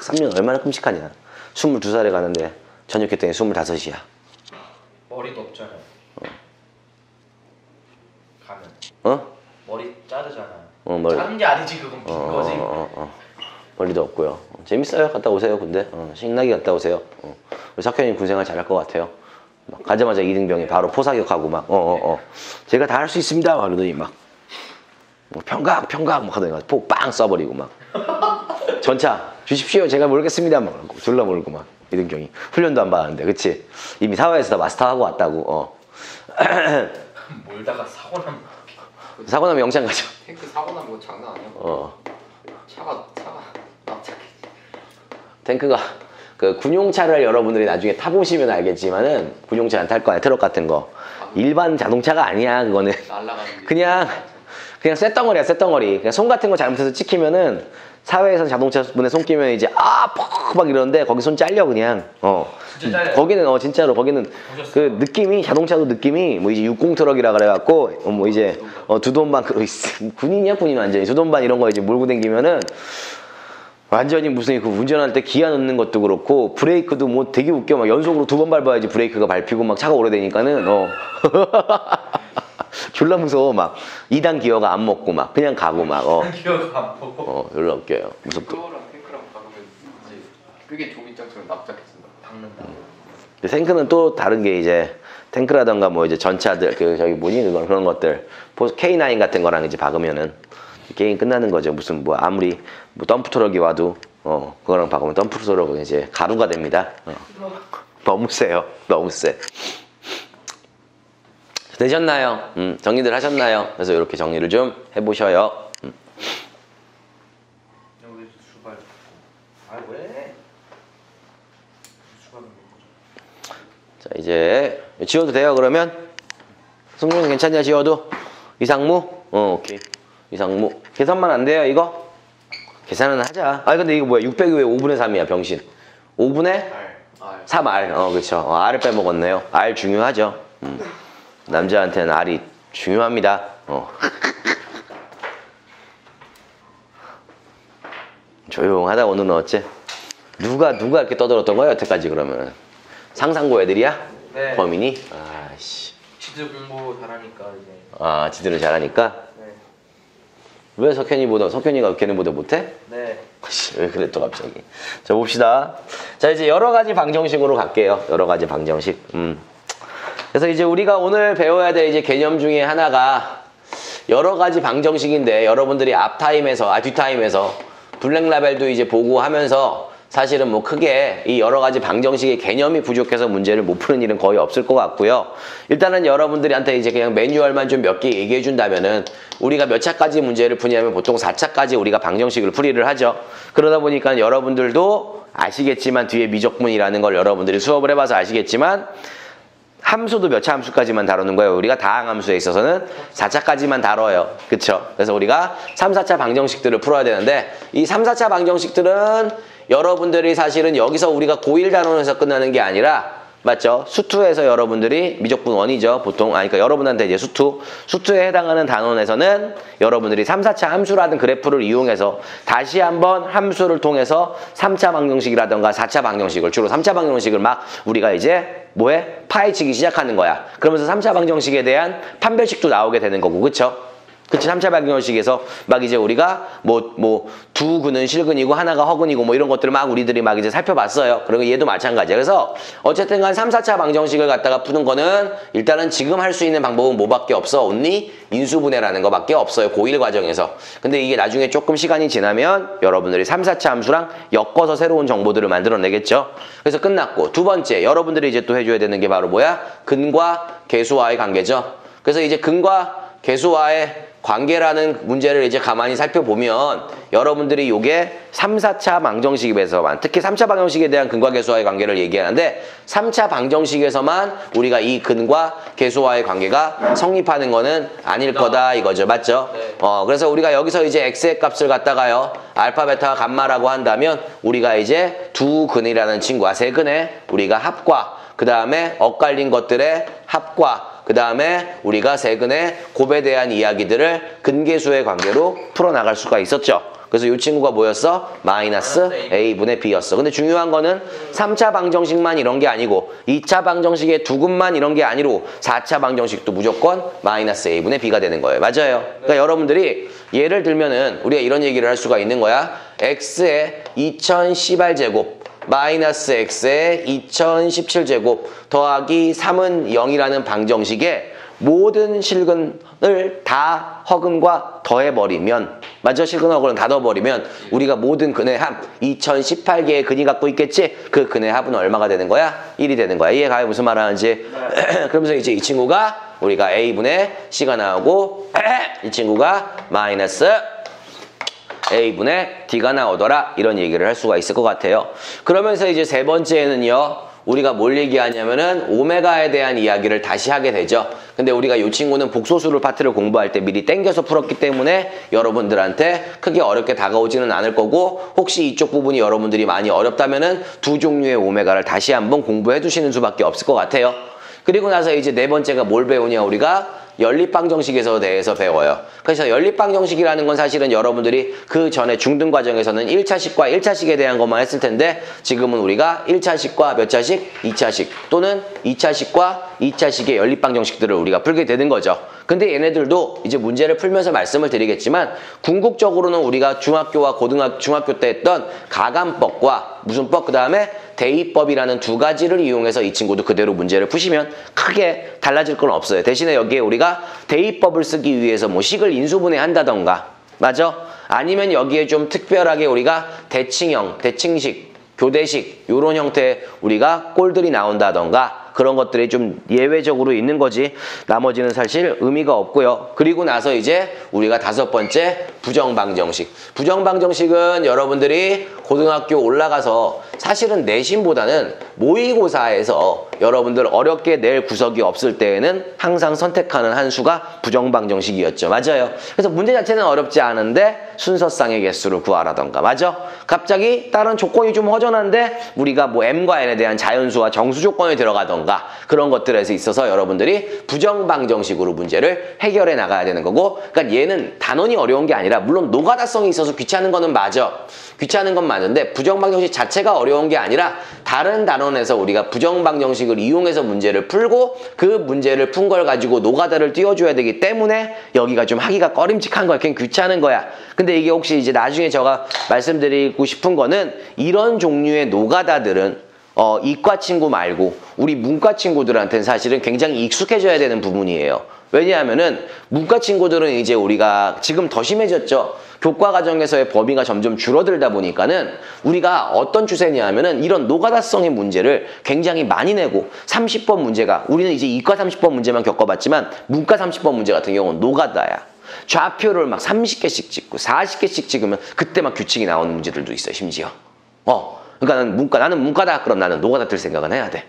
3년 얼마나 끔찍하냐. 22살에 가는데 전역했더니 25이야. 머리도 없잖아요. 가면. 어? 머리 자르잖아요. 머리. 자른 게 아니지 그건 빈 거지. 멀리도 없고요. 재밌어요. 갔다 오세요. 근데 신나게 갔다 오세요. 우리 석현이 군생활 잘할 것 같아요. 막 가자마자 이등병이 바로 포사격하고 막 제가 다 할 수 있습니다. 막 그러더니 막 평각 막 하더니 폭 빵 쏴버리고 막 전차 주십시오. 제가 모르겠습니다. 막 그러고 졸라 모르고 막 이등병이 훈련도 안 받았는데 그치? 이미 사회에서 다 마스터하고 왔다고. 몰다가 사고 나면 영창 가죠. 탱크 사고 나면 그거 장난 아니야. 차가 납작해. 탱크가 그 군용차를 여러분들이 나중에 타보시면 알겠지만은 군용차 안 탈 거 아니야. 트럭 같은 거 일반 자동차가 아니야. 그거는 날라가는 게. 그냥 쇳덩어리야. 쇳덩어리. 그냥 손 같은 거 잘못해서 찍히면은 사회에서 자동차 문에 손 끼면 이제 퍽 이러는데 거기 손 잘려 그냥. 진짜 잘려요? 거기는 진짜로 거기는 그 느낌이 자동차도 느낌이 뭐 이제 60 트럭이라 그래갖고 뭐 이제 두돈반 군인이야 군인 완전히 두돈반 이런 거 이제 몰고 다니면은 완전히 무슨 그 운전할 때 기아 넣는 것도 그렇고 브레이크도 뭐 되게 웃겨. 막 연속으로 2번 밟아야지 브레이크가 밟히고 막 차가 오래되니까는 졸라 무서워. 막 2단 기어가 안 먹고 막 그냥 가고 막 기억 안 보고. 졸라 웃겨요. 무섭고. 그거랑 탱크랑 박으면 이제 그게 조기장처럼 납작해진다. 박는다. 근데 탱크는 또 다른 게 이제 탱크라던가 뭐 이제 전차들 그 저기 뭐니 그런 것들 K9 같은 거랑 이제 박으면은 게임 끝나는 거죠. 무슨 뭐 아무리 뭐 덤프 트럭이 와도 그거랑 박으면 덤프 트럭은 이제 가루가 됩니다. 너무 세요. 너무 세. 되셨나요? 정리들 하셨나요? 그래서 이렇게 정리를 좀 해보셔요. 여기서 수발. 아 왜? 수발은 자 이제 지워도 돼요. 그러면 승준이 괜찮냐? 지워도 이상무? 오케이. 이상무 계산만 안 돼요 이거? 계산은 하자. 근데 이거 뭐야 600이 왜 5분의 3이야 병신. 5분의 3R. 그쵸. R을 빼먹었네요. R 중요하죠. 남자한테는 R이 중요합니다. 조용하다. 오늘은 어째? 누가 이렇게 떠들었던 거야 여태까지? 그러면 상상고 애들이야? 네. 범인이? 아씨. 지들 공부 잘하니까 이제. 지들은 잘하니까? 네. 왜 석현이가 걔네보다 못해? 네. 왜 그래 또 갑자기. 자 봅시다. 자 이제 여러 가지 방정식으로 갈게요. 여러 가지 방정식. 그래서 이제 우리가 오늘 배워야 될 이제 개념 중에 하나가 여러 가지 방정식인데 여러분들이 뒷타임에서 블랙라벨도 이제 보고 하면서 사실은 뭐 크게 이 여러 가지 방정식의 개념이 부족해서 문제를 못 푸는 일은 거의 없을 것 같고요. 일단은 여러분들한테 이제 그냥 매뉴얼만 좀 몇 개 얘기해 준다면은 우리가 몇 차까지 문제를 푸냐면 보통 4차까지 우리가 방정식을 풀이를 하죠. 그러다 보니까 여러분들도 아시겠지만 뒤에 미적분이라는 걸 여러분들이 수업을 해봐서 아시겠지만 함수도 몇 차 함수까지만 다루는 거예요. 우리가 다항함수에 있어서는 4차까지만 다뤄요. 그쵸? 그래서 우리가 3, 4차 방정식들을 풀어야 되는데 이 3, 4차 방정식들은 여러분들이 사실은 여기서 우리가 고1 단원에서 끝나는 게 아니라 맞죠? 수투에서 여러분들이 미적분 1이죠. 보통 그러니까 여러분한테 이제 수투에 해당하는 단원에서는 여러분들이 3, 4차 함수라든 그래프를 이용해서 다시 한번 함수를 통해서 3차 방정식이라든가 4차 방정식을 주로 3차 방정식을 막 우리가 이제 파헤치기 시작하는 거야. 그러면서 3차 방정식에 대한 판별식도 나오게 되는 거고. 그쵸? 그치? 3차 방정식에서 막 이제 우리가 두 근은 실근이고 하나가 허근이고 뭐 이런 것들을 막 우리들이 막 이제 살펴봤어요. 그리고 얘도 마찬가지야. 그래서 어쨌든 간 3, 4차 방정식을 갖다가 푸는 거는 일단은 지금 할 수 있는 방법은 뭐밖에 없어? only 인수분해라는 거밖에 없어요. 고1 과정에서. 근데 이게 나중에 조금 시간이 지나면 여러분들이 3, 4차 함수랑 엮어서 새로운 정보들을 만들어내겠죠. 그래서 끝났고 두 번째 여러분들이 이제 또 해줘야 되는 게 바로 뭐야? 근과 계수와의 관계죠. 그래서 이제 근과 계수와의 관계라는 문제를 이제 가만히 살펴보면 여러분들이 요게 3, 4차 방정식에서만 특히 3차 방정식에 대한 근과 계수와의 관계를 얘기하는데 3차 방정식에서만 우리가 이 근과 계수와의 관계가 성립하는 거는 아닐 거다 이거죠. 맞죠? 네. 그래서 우리가 여기서 이제 x의 값을 갖다가요 알파, 베타, 감마라고 한다면 우리가 이제 두 근이라는 친구와 세 근의 우리가 합과 그 다음에 엇갈린 것들의 합과 그 다음에 우리가 세근의 곱에 대한 이야기들을 근계수의 관계로 풀어나갈 수가 있었죠. 그래서 이 친구가 뭐였어? 마이너스 A분의 B였어. 근데 중요한 거는 3차 방정식만 이런 게 아니고 2차 방정식의 두근만 이런 게 아니고 4차 방정식도 무조건 마이너스 A분의 B가 되는 거예요. 맞아요. 그러니까 여러분들이 예를 들면은 우리가 이런 얘기를 할 수가 있는 거야. X의 2018제곱 마이너스 X의 2017제곱 더하기 3은 0이라는 방정식에 모든 실근을 다 허근과 더해버리면 맞죠? 실근 허근을 다 더해버리면 우리가 모든 근의 합 2018개의 근이 갖고 있겠지? 그 근의 합은 얼마가 되는 거야? 1이 되는 거야. 이해가요? 무슨 말 하는지? 그러면서 이제 이 친구가 우리가 A분의 C가 나오고 이 친구가 마이너스 A분의 D가 나오더라. 이런 얘기를 할 수가 있을 것 같아요. 그러면서 이제 세 번째는요. 우리가 뭘 얘기하냐면은 오메가에 대한 이야기를 다시 하게 되죠. 근데 우리가 이 친구는 복소수를 파트를 공부할 때 미리 땡겨서 풀었기 때문에 여러분들한테 크게 어렵게 다가오지는 않을 거고 혹시 이쪽 부분이 여러분들이 많이 어렵다면은 두 종류의 오메가를 다시 한번 공부해 두시는 수밖에 없을 것 같아요. 그리고 나서 이제 네 번째가 뭘 배우냐 우리가 연립방정식에 대해서 배워요. 그래서 연립방정식이라는 건 사실은 여러분들이 그 전에 중등 과정에서는 1차식과 1차식에 대한 것만 했을 텐데 지금은 우리가 1차식과 몇 차식? 2차식 또는 2차식과 2차식의 연립방정식들을 우리가 풀게 되는 거죠. 근데 얘네들도 이제 문제를 풀면서 말씀을 드리겠지만 궁극적으로는 우리가 중학교와 중학교 때 했던 가감법과 무슨 법? 그 다음에 대입법이라는 두 가지를 이용해서 이 친구도 그대로 문제를 푸시면 크게 달라질 건 없어요. 대신에 여기에 우리가 대입법을 쓰기 위해서 뭐 식을 인수분해한다던가 맞아? 아니면 여기에 좀 특별하게 우리가 대칭형, 대칭식, 교대식 이런 형태의 우리가 꼴들이 나온다던가 그런 것들이 좀 예외적으로 있는 거지 나머지는 사실 의미가 없고요. 그리고 나서 이제 우리가 다섯 번째 부정방정식. 부정방정식은 여러분들이 고등학교 올라가서 사실은 내신보다는 모의고사에서 여러분들 어렵게 낼 구석이 없을 때에는 항상 선택하는 한 수가 부정방정식이었죠. 맞아요. 그래서 문제 자체는 어렵지 않은데 순서쌍의 개수를 구하라던가 맞아? 갑자기 다른 조건이 좀 허전한데 우리가 뭐 M과 N에 대한 자연수와 정수 조건이 들어가던가 그런 것들에서 있어서 여러분들이 부정방정식으로 문제를 해결해 나가야 되는 거고 그러니까 얘는 단원이 어려운 게 아니라 물론 노가다성이 있어서 귀찮은 거는 맞아. 귀찮은 건 맞는데 부정방정식 자체가 어려운 게 아니라 다른 단원에서 우리가 부정방정식을 이용해서 문제를 풀고 그 문제를 푼 걸 가지고 노가다를 띄워줘야 되기 때문에 여기가 좀 하기가 꺼림칙한 거야. 그냥 귀찮은 거야. 근데 이게 혹시 이제 나중에 제가 말씀드리고 싶은 거는 이런 종류의 노가다들은 이과 친구 말고 우리 문과 친구들한테는 사실은 굉장히 익숙해져야 되는 부분이에요. 왜냐하면은 문과 친구들은 이제 우리가 지금 더 심해졌죠. 교과 과정에서의 범위가 점점 줄어들다 보니까는 우리가 어떤 추세냐 하면은 이런 노가다성의 문제를 굉장히 많이 내고 30번 문제가 우리는 이제 이과 30번 문제만 겪어봤지만 문과 30번 문제 같은 경우는 노가다야. 좌표를 막 30개씩 찍고 40개씩 찍으면 그때 막 규칙이 나오는 문제들도 있어요. 심지어. 그러니까 나는 문과다. 그럼 나는 노가다 틀 생각은 해야 돼.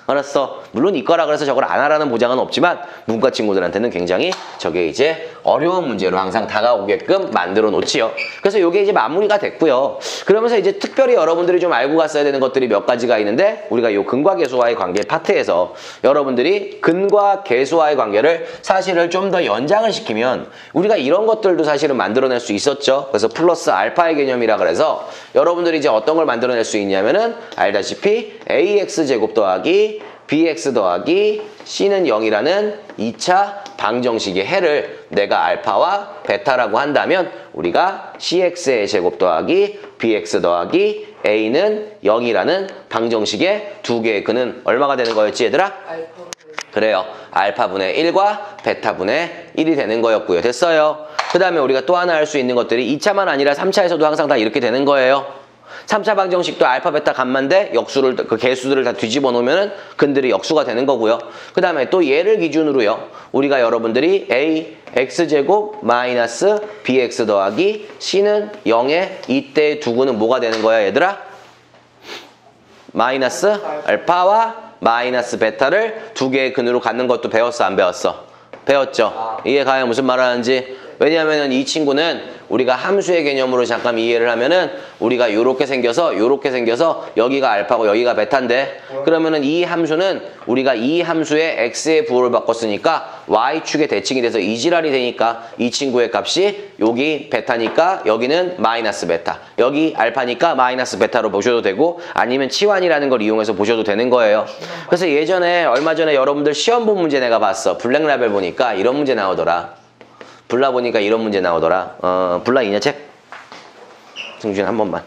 알았어. 물론 이과라 그래서 저걸 안 하라는 보장은 없지만 문과 친구들한테는 굉장히 저게 이제 어려운 문제로 항상 다가오게끔 만들어 놓지요. 그래서 이게 이제 마무리가 됐고요. 그러면서 이제 특별히 여러분들이 좀 알고 갔어야 되는 것들이 몇 가지가 있는데 우리가 이 근과 계수와의 관계 파트에서 여러분들이 근과 계수와의 관계를 사실을 좀 더 연장을 시키면 우리가 이런 것들도 사실은 만들어낼 수 있었죠. 그래서 플러스 알파의 개념이라 그래서 여러분들이 이제 어떤 걸 만들어낼 수 있냐면은 알다시피 AX제곱 더하기 BX 더하기 C는 0이라는 2차 방정식의 해를 내가 알파와 베타라고 한다면 우리가 CX의 제곱 더하기 BX 더하기 A는 0이라는 방정식의 두 개의 근은 얼마가 되는 거였지 얘들아? 그래요. 알파분의 1과 베타분의 1이 되는 거였고요. 됐어요. 그 다음에 우리가 또 하나 할 수 있는 것들이 2차만 아니라 3차에서도 항상 다 이렇게 되는 거예요. 3차 방정식도 알파, 베타, 감마인데 역수를 그 개수들을 다 뒤집어 놓으면은 근들이 역수가 되는 거고요. 그 다음에 또 얘를 기준으로요. 우리가 여러분들이 A x제곱 마이너스 bx 더하기 c는 0에 이때 두 구는 뭐가 되는 거야 얘들아? 마이너스 알파와 마이너스 베타를 두 개의 근으로 갖는 것도 배웠어 안 배웠어? 배웠죠. 이해가요? 무슨 말 하는지? 왜냐하면 이 친구는 우리가 함수의 개념으로 잠깐 이해를 하면은 우리가 요렇게 생겨서 여기가 알파고 여기가 베타인데 그러면은 이 함수는 우리가 이 함수의 x의 부호를 바꿨으니까 y축의 대칭이 돼서 이 지랄이 되니까 이 친구의 값이 여기 베타니까 여기는 마이너스 베타, 여기 알파니까 마이너스 베타로 보셔도 되고 아니면 치환이라는 걸 이용해서 보셔도 되는 거예요. 그래서 예전에 얼마 전에 여러분들 시험 본 문제 내가 봤어. 블랙라벨 보니까 이런 문제 나오더라. 불라 보니까 이런 문제 나오더라. 불라 있냐 책? 승준 한 번만.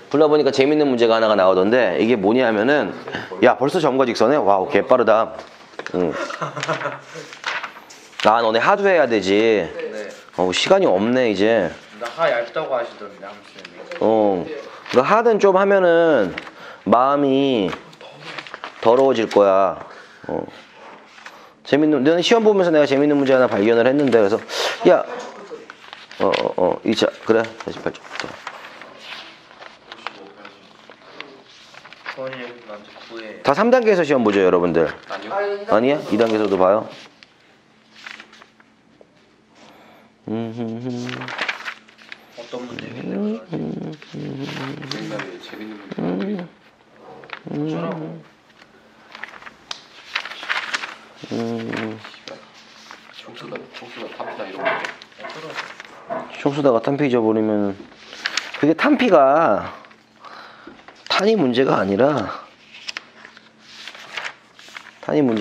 불라 보니까 재밌는 문제가 하나가 나오던데 이게 뭐냐면은 야 벌써 점과 직선에? 와우 개빠르다. 응. 아 너네 하도 해야 되지. 네. 시간이 없네 이제. 나 하 얇다고 하시던데 함수님. 그러니까 하든 좀 하면은 마음이 더러워질 거야. 너는 시험 보면서 내가 재밌는 문제 하나 발견을 했는데 그래서 야 이자 그래 48쪽부터 선이 먼저 구해. 다 3단계에서 시험 보죠 여러분들. 아니요. 아니야? 2단계에서도 봐요. 어떤 문제겠네. 옛날에 재밌는 문제. 어쩌라고. 총수가 탑이다 이런 거. 총수다가 탄피 잊어버리면 그게 탄피가 탄이 문제가 아니라 아니 막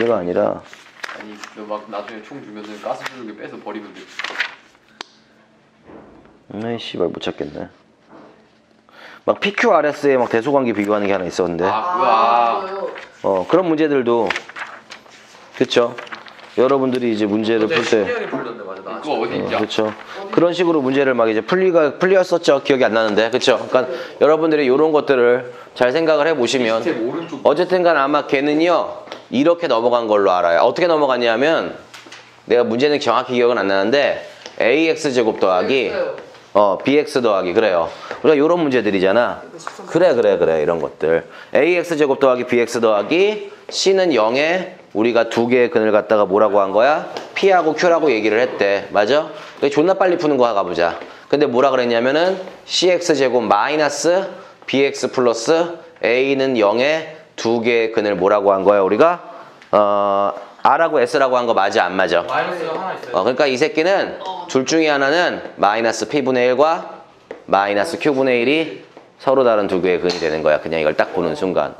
나중에 총 주면은 가스 주는 게 빼서 버리면 돼. 에이 씨발 못 찾겠네. 막 PQRS에 막 대소관계 비교하는 게 하나 있었는데 그런 문제들도 그쵸? 여러분들이 이제 문제를 풀 때 신기하게 풀던데 맞아. 나 그거 어디 있냐? 그렇죠. 그런 식으로 문제를 막 이제 풀렸었죠. 기억이 안 나는데 그렇죠. 그러니까 여러분들이 이런 것들을 잘 생각을 해보시면 시스템 오른쪽. 어쨌든간 아마 걔는요 이렇게 넘어간 걸로 알아요. 어떻게 넘어갔냐면 내가 문제는 정확히 기억은 안 나는데 ax 제곱 더하기 bx 더하기 그래요. 우리가 이런 문제들이잖아. 그래 이런 것들 ax 제곱 더하기 bx 더하기 c는 0에 우리가 두 개의 근을 갖다가 뭐라고 한 거야? P하고 Q라고 얘기를 했대. 맞아? 존나 빨리 푸는 거 가보자. 근데 뭐라 그랬냐면은 CX제곱 마이너스 BX 플러스 A는 0에 두 개의 근을 뭐라고 한 거야? 우리가 R하고 S라고 한 거 맞아? 안 맞아? 마이너스가 하나 있어요. 그러니까 이 새끼는 둘 중에 하나는 마이너스 P분의 1과 마이너스 Q분의 1이 서로 다른 두 개의 근이 되는 거야. 그냥 이걸 딱 보는 순간.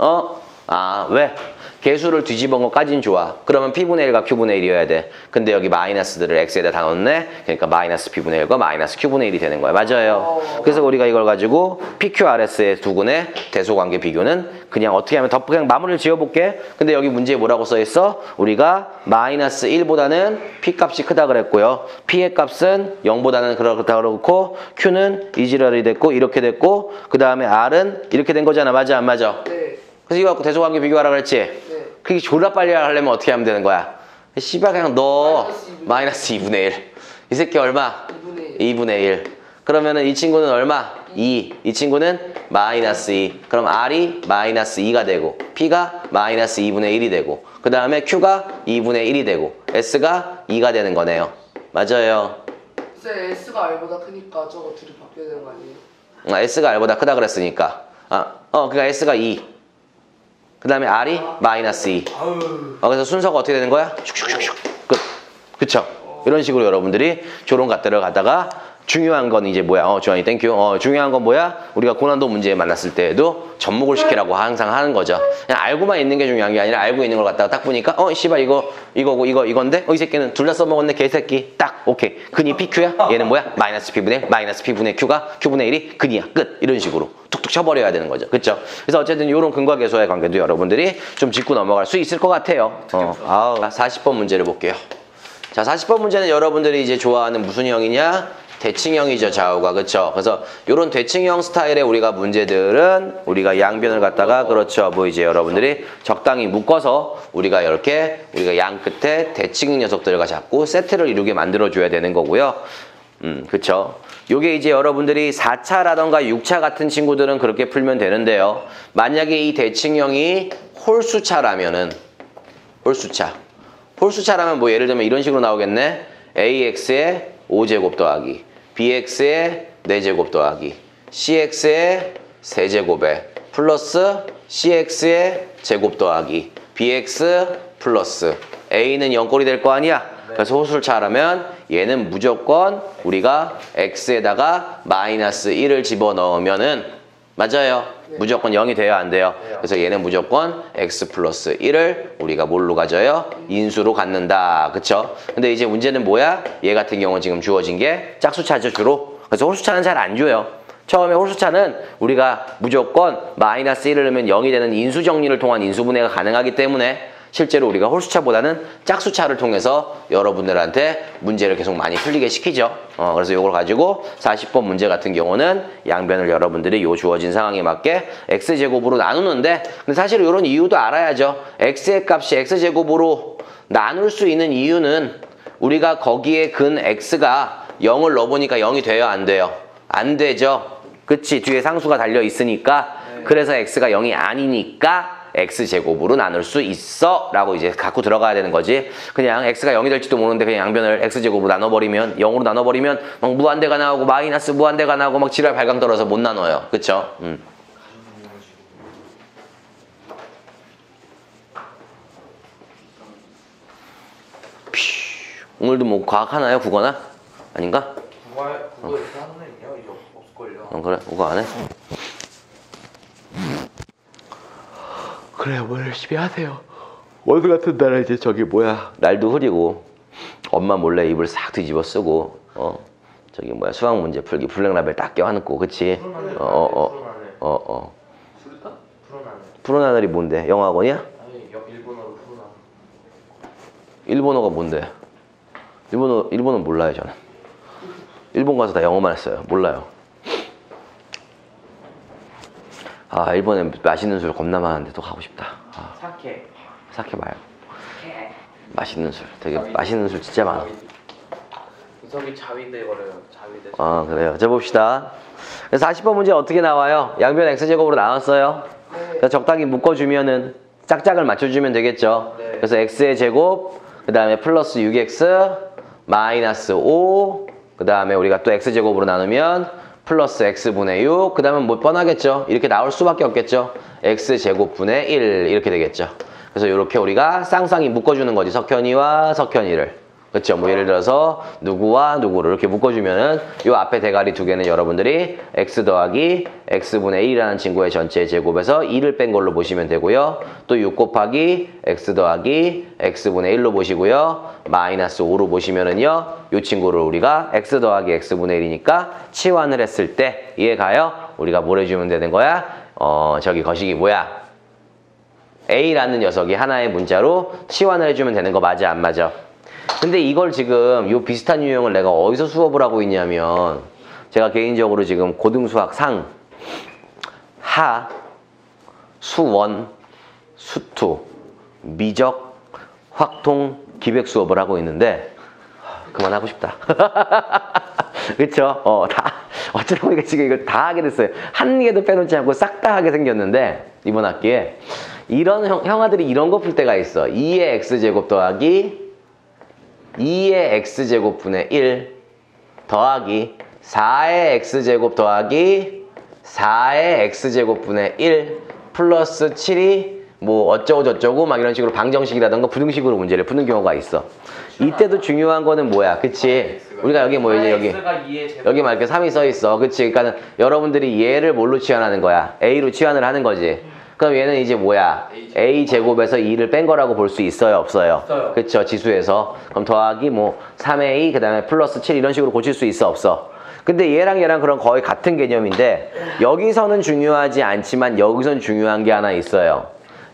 왜? 개수를 뒤집은 것까진 좋아. 그러면 P분의 1과 Q분의 1이어야 돼. 근데 여기 마이너스들을 X에다 다 넣었네. 그러니까 마이너스 P분의 1과 마이너스 Q분의 1이 되는 거야. 맞아요. 그래서 우리가 이걸 가지고 PQRS의 두 근의 대소관계 비교는 그냥 어떻게 하면 그냥 마무리를 지어볼게. 근데 여기 문제에 뭐라고 써있어? 우리가 마이너스 1보다는 P값이 크다 그랬고요. P의 값은 0보다는 그렇다 그렇고 Q는 이지랄이 됐고 이렇게 됐고 그 다음에 R은 이렇게 된 거잖아. 맞아 안 맞아? 네. 그래서 이거 갖고 대소관계 비교하라 그랬지? 그게 졸라 빨리 하려면 어떻게 하면 되는 거야? 씨발 그냥 넣어. 마이너스 2분의 1. 이 새끼 얼마? 2분의 1. 그러면은 이 친구는 얼마? 2. 이 친구는 마이너스 2. 그럼 R이 마이너스 2가 되고 P가 마이너스 2분의 1이 되고 그 다음에 Q가 2분의 1이 되고 S가 2가 되는 거네요. 맞아요. 쌤 S가 R보다 크니까 저거 둘이 바뀌어야 되는 거 아니에요? S가 R보다 크다 그랬으니까 그러니까 S가 2. 그 다음에 R이 마이너스 2. 그래서 순서가 어떻게 되는 거야? 슉슉슉슉. 끝. 그쵸? 이런 식으로 여러분들이 조론 갓들을 갖다가 중요한 건 이제 뭐야? 주환이 땡큐. 중요한 건 뭐야? 우리가 고난도 문제 만났을 때에도 접목을 시키라고 항상 하는 거죠. 그냥 알고만 있는 게 중요한 게 아니라 알고 있는 걸 갖다가 딱 보니까 씨발 이거고 이건데 이 새끼는 둘 다 써먹었네 개새끼. 딱 오케이. 근이 PQ야? 얘는 뭐야? 마이너스 P분의 마이너스 P분의 Q가 Q분의 1이 근이야. 끝. 이런 식으로 툭툭 쳐버려야 되는 거죠. 그쵸? 그래서 어쨌든 이런 근과 계수와의 관계도 여러분들이 좀 짚고 넘어갈 수 있을 것 같아요. 40번 문제를 볼게요. 자, 40번 문제는 여러분들이 이제 좋아하는 무슨 형이냐? 대칭형이죠, 좌우가. 그쵸? 그래서 요런 대칭형 스타일의 우리가 문제들은 우리가 양변을 갖다가 그렇죠. 뭐 이제 여러분들이 적당히 묶어서 우리가 이렇게 우리가 양 끝에 대칭 녀석들과 자꾸 세트를 이루게 만들어줘야 되는 거고요. 그쵸? 요게 이제 여러분들이 4차라던가 6차 같은 친구들은 그렇게 풀면 되는데요. 만약에 이 대칭형이 홀수차라면은 홀수차라면 뭐 예를 들면 이런 식으로 나오겠네. AX에 5제곱 더하기 bx의 4제곱 더하기 cx의 세제곱에 플러스 cx의 제곱 더하기 bx 플러스 a는 0꼴이 될 거 아니야? 그래서 호술차라면 얘는 무조건 우리가 x에다가 마이너스 1을 집어넣으면은 맞아요. 무조건 0이 돼야 안 돼요. 그래서 얘는 무조건 x 플러스 1을 우리가 뭘로 가져요? 인수로 갖는다. 그쵸? 근데 이제 문제는 뭐야? 얘 같은 경우는 지금 주어진 게 짝수차죠, 주로. 그래서 홀수차는 잘 안 줘요. 처음에 홀수차는 우리가 무조건 마이너스 1을 넣으면 0이 되는 인수 정리를 통한 인수분해가 가능하기 때문에 실제로 우리가 홀수차보다는 짝수차를 통해서 여러분들한테 문제를 계속 많이 풀리게 시키죠. 그래서 이걸 가지고 40번 문제 같은 경우는 양변을 여러분들이 요 주어진 상황에 맞게 x제곱으로 나누는데 근데 사실 이런 이유도 알아야죠. x의 값이 x제곱으로 나눌 수 있는 이유는 우리가 거기에 근 x가 0을 넣어보니까 0이 돼요, 안 돼요? 안 되죠. 그치? 뒤에 상수가 달려 있으니까 그래서 x가 0이 아니니까 x제곱으로 나눌 수 있어 라고 이제 갖고 들어가야 되는 거지. 그냥 x가 0이 될지도 모르는데 그냥 양변을 x제곱으로 나눠버리면 0으로 나눠버리면 막 무한대가 나오고 마이너스 무한대가 나오고 막 지랄 발광 떨어서 못 나눠요. 그쵸? 오늘도 뭐 과학 하나요? 국어나? 아닌가? 국어에서 하는 애요 이제 없을걸요. 그래? 국어 안 해? 그래, 뭐 열심히 하세요. 오늘 같은 날은 이제 저기 뭐야, 날도 흐리고 엄마 몰래 이불 싹 뒤집어 쓰고 저기 뭐야 수학 문제 풀기 블랙라벨 딱 껴안고 그치? 수류탄? 푸른하늘. 푸른 하늘이 뭔데? 영어학원이야? 아니 일본어로 푸른하늘. 일본어가 뭔데? 일본어 몰라요 저는. 일본 가서 다 영어만 했어요. 몰라요. 아, 일본에 맛있는 술 겁나 많은데 또 가고 싶다. 아, 사케. 사케 말고 맛있는 술. 되게 맛있는 술 진짜 많아. 우석이 자위대 걸어요. 자위대. 아, 그래요. 자, 봅시다. 그래서 40번 문제 어떻게 나와요? 양변 x제곱으로 나왔어요. 그래서 적당히 묶어주면은 짝짝을 맞춰주면 되겠죠. 네. 그래서 x의 제곱, 그 다음에 플러스 6x 마이너스 5, 그 다음에 우리가 또 x제곱으로 나누면 플러스 x분의 6, 그 다음에 뭐 뻔하겠죠. 이렇게 나올 수밖에 없겠죠. x제곱분의 1 이렇게 되겠죠. 그래서 이렇게 우리가 쌍쌍이 묶어주는 거지. 석현이와 석현이를. 그렇죠. 뭐 예를 들어서 누구와 누구를 이렇게 묶어주면은 요 앞에 대가리 두 개는 여러분들이 x 더하기 x분의 1이라는 친구의 전체 제곱에서 2를 뺀 걸로 보시면 되고요. 또 6 곱하기 x 더하기 x분의 1로 보시고요. 마이너스 5로 보시면은요. 요 친구를 우리가 x 더하기 x분의 1이니까 치환을 했을 때 이해가요? 우리가 뭘 해주면 되는 거야? 저기 거식이 뭐야? a라는 녀석이 하나의 문자로 치환을 해주면 되는 거 맞아 안 맞아? 근데 이걸 지금 요 비슷한 유형을 내가 어디서 수업을 하고 있냐면 제가 개인적으로 지금 고등수학 상, 하, 수원, 수투, 미적, 확통, 기백 수업을 하고 있는데 그만하고 싶다. 그쵸? 다 어쩌다 보니까 지금 이걸 다 하게 됐어요. 한 개도 빼놓지 않고 싹 다 하게 생겼는데 이번 학기에 이런 형아들이 이런 거 풀 때가 있어. 2의 x제곱 더하기 2의 x제곱분의 1 더하기 4의 x제곱 더하기 4의 x제곱분의 1 플러스 7이 뭐 어쩌고 저쩌고 막 이런 식으로 방정식이라던가 부등식으로 문제를 푸는 경우가 있어. 이때도 중요한 거는 뭐야? 그치? 우리가 여기 뭐 이제 여기 막 이렇게 3이 써 있어. 그치? 그러니까 여러분들이 얘를 뭘로 치환하는 거야? a로 치환을 하는 거지. 그럼 얘는 이제 뭐야? a 제곱에서 2를 뺀 거라고 볼 수 있어요, 없어요? 없어요. 그쵸? 지수에서. 그럼 더하기 뭐 3a 그다음에 플러스 7 이런 식으로 고칠 수 있어, 없어? 근데 얘랑 그런 거의 같은 개념인데 여기서는 중요하지 않지만 여기선 중요한 게 하나 있어요.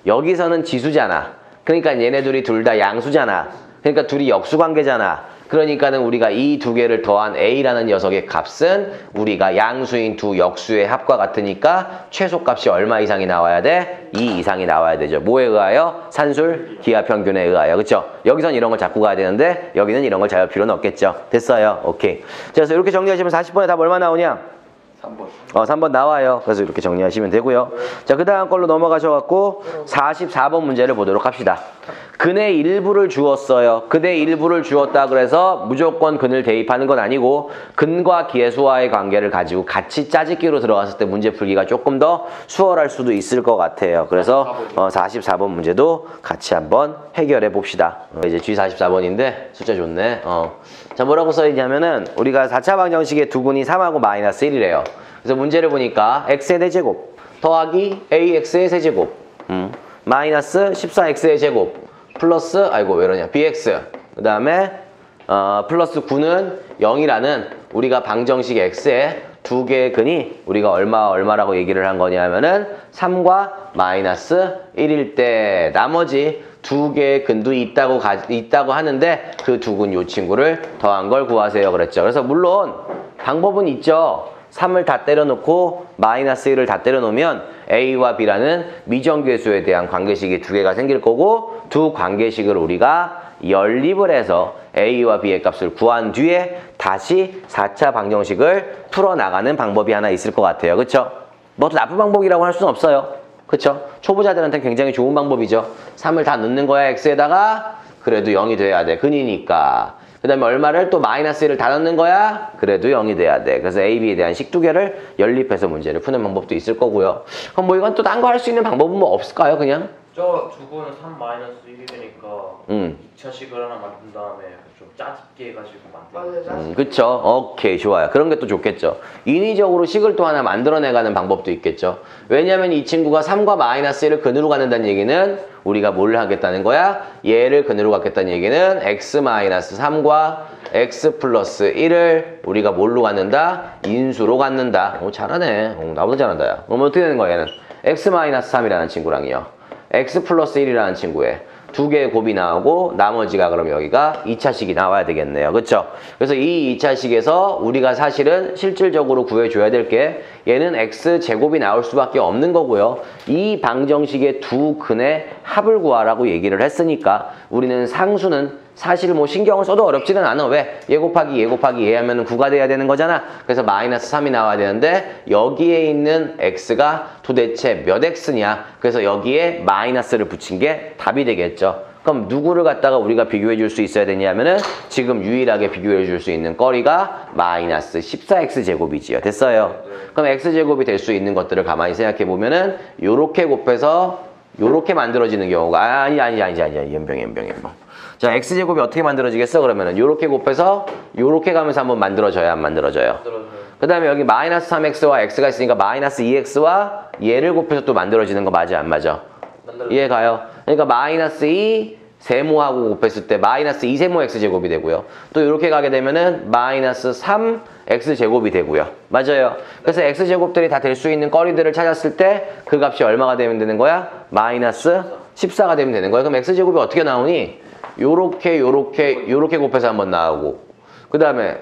여기서는 지수잖아. 그러니까 얘네 둘이 둘 다 양수잖아. 그러니까 둘이 역수관계잖아. 그러니까는 우리가 이 두 개를 더한 a라는 녀석의 값은 우리가 양수인 두 역수의 합과 같으니까 최소값이 얼마 이상이 나와야 돼? 2 이상이 나와야 되죠. 뭐에 의하여? 산술 기하평균에 의하여. 그쵸? 여기선 이런 걸 잡고 가야 되는데 여기는 이런 걸 잡을 필요는 없겠죠. 됐어요. 오케이. 자, 그래서 이렇게 정리하시면 40번에 답 얼마 나오냐? 3번. 3번 나와요. 그래서 이렇게 정리하시면 되고요. 자, 그 다음 걸로 넘어가셔갖고 44번 문제를 보도록 합시다. 근의 일부를 주었어요. 근의 일부를 주었다 그래서 무조건 근을 대입하는 건 아니고 근과 계수와의 관계를 가지고 같이 짜집기로 들어갔을 때 문제 풀기가 조금 더 수월할 수도 있을 것 같아요. 그래서 44번 문제도 같이 한번 해결해 봅시다. 이제 G44번인데 숫자 좋네. 자, 뭐라고 써있냐면은 우리가 4차 방정식의 두 근이 3하고 마이너스 1이래요. 그래서 문제를 보니까 x의 4제곱 더하기 ax의 세제곱 마이너스 14x의 제곱 플러스 아이고 왜 이러냐 bx 그 다음에 플러스 9는 0이라는 우리가 방정식 x의 두 개의 근이 우리가 얼마라고 얘기를 한 거냐면은 3과 마이너스 1일 때 나머지 두 개의 근도 있다고 하는데 그 두 근 요 친구를 더한 걸 구하세요 그랬죠. 그래서 물론 방법은 있죠. 3을 다 때려놓고 마이너스 1을 다 때려놓으면 A와 B라는 미정계수에 대한 관계식이 두 개가 생길 거고 두 관계식을 우리가 연립을 해서 A와 B의 값을 구한 뒤에 다시 4차 방정식을 풀어나가는 방법이 하나 있을 것 같아요. 그쵸? 뭐 나쁜 방법이라고 할 수는 없어요. 그쵸? 초보자들한테 굉장히 좋은 방법이죠. 3을 다 넣는 거야 X에다가 그래도 0이 돼야 돼. 근이니까. 그 다음에 얼마를 또 마이너스 1을 다 넣는 거야? 그래도 0이 돼야 돼. 그래서 A, B에 대한 식 두 개를 연립해서 문제를 푸는 방법도 있을 거고요. 그럼 뭐 이건 또 딴 거 할 수 있는 방법은 뭐 없을까요? 그냥? 저 두 분은 3 마이너스 1이 되니까 2차식을 하나 만든 다음에 좀 짜집게 해가지고 만들어요. 그쵸. 오케이, 좋아요. 그런 게 또 좋겠죠. 인위적으로 식을 또 하나 만들어내가는 방법도 있겠죠. 왜냐면 이 친구가 3과 마이너스 1을 근으로 갖는다는 얘기는 우리가 뭘 하겠다는 거야? 얘를 근으로 갖겠다는 얘기는 x 마이너스 3과 x 플러스 1을 우리가 뭘로 갖는다? 인수로 갖는다. 오, 잘하네. 나보다 잘한다, 야. 그럼 어떻게 되는 거야, 얘는? x 마이너스 3이라는 친구랑요. x 플러스 1이라는 친구에 두 개의 곱이 나오고 나머지가 그럼 여기가 2차식이 나와야 되겠네요. 그쵸? 그래서 이 2차식에서 우리가 사실은 실질적으로 구해줘야 될 게 얘는 x제곱이 나올 수밖에 없는 거고요. 이 방정식의 두 근의 합을 구하라고 얘기를 했으니까 우리는 상수는 사실 뭐 신경을 써도 어렵지는 않아. 왜? 얘 곱하기 얘 하면 9가 돼야 되는 거잖아. 그래서 마이너스 3이 나와야 되는데 여기에 있는 x가 도대체 몇 x냐. 그래서 여기에 마이너스를 붙인 게 답이 되겠죠. 그럼 누구를 갖다가 우리가 비교해 줄 수 있어야 되냐면은 지금 유일하게 비교해 줄 수 있는 거리가 마이너스 14x제곱이지요. 됐어요. 그럼 x제곱이 될 수 있는 것들을 가만히 생각해 보면은 요렇게 곱해서 요렇게 만들어지는 경우가 아니 연병. 자, x제곱이 어떻게 만들어지겠어? 그러면은 요렇게 곱해서 요렇게 가면서 한번 만들어져야 안 만들어져요? 그 다음에 여기 마이너스 3x와 x가 있으니까 마이너스 2x와 얘를 곱해서 또 만들어지는 거 맞아 안 맞아? 이해 가요? 그러니까 마이너스 2 세모하고 곱했을 때 마이너스 2세모 x제곱이 되고요. 또 이렇게 가게 되면은 마이너스 3 x제곱이 되고요. 맞아요. 그래서 x제곱들이 다 될 수 있는 거리들을 찾았을 때 그 값이 얼마가 되면 되는 거야? 마이너스 14가 되면 되는 거야. 그럼 x제곱이 어떻게 나오니? 요렇게 곱해서 한번 나오고 그 다음에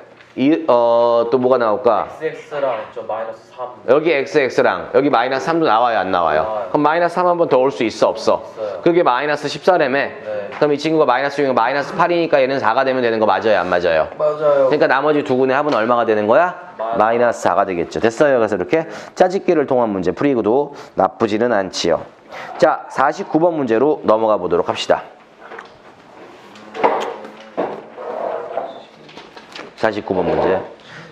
또 뭐가 나올까? xx랑 저 마이너스 3 여기 xx랑 여기 마이너스 3도 나와요 안 나와요? 그럼 마이너스 3 한번 더 올 수 있어 없어? 있어요. 그게 마이너스 14라며 네. 그럼 이 친구가 마이너스 6이면 마이너스 8이니까 얘는 4가 되면 되는 거 맞아요 안 맞아요? 맞아요. 그러니까 나머지 두 근의 합은 얼마가 되는 거야? 마이너스 4가 되겠죠. 됐어요. 그래서 이렇게 짜집기를 통한 문제 풀이고도 나쁘지는 않지요. 자, 49번 문제로 넘어가 보도록 합시다. 49번 문제.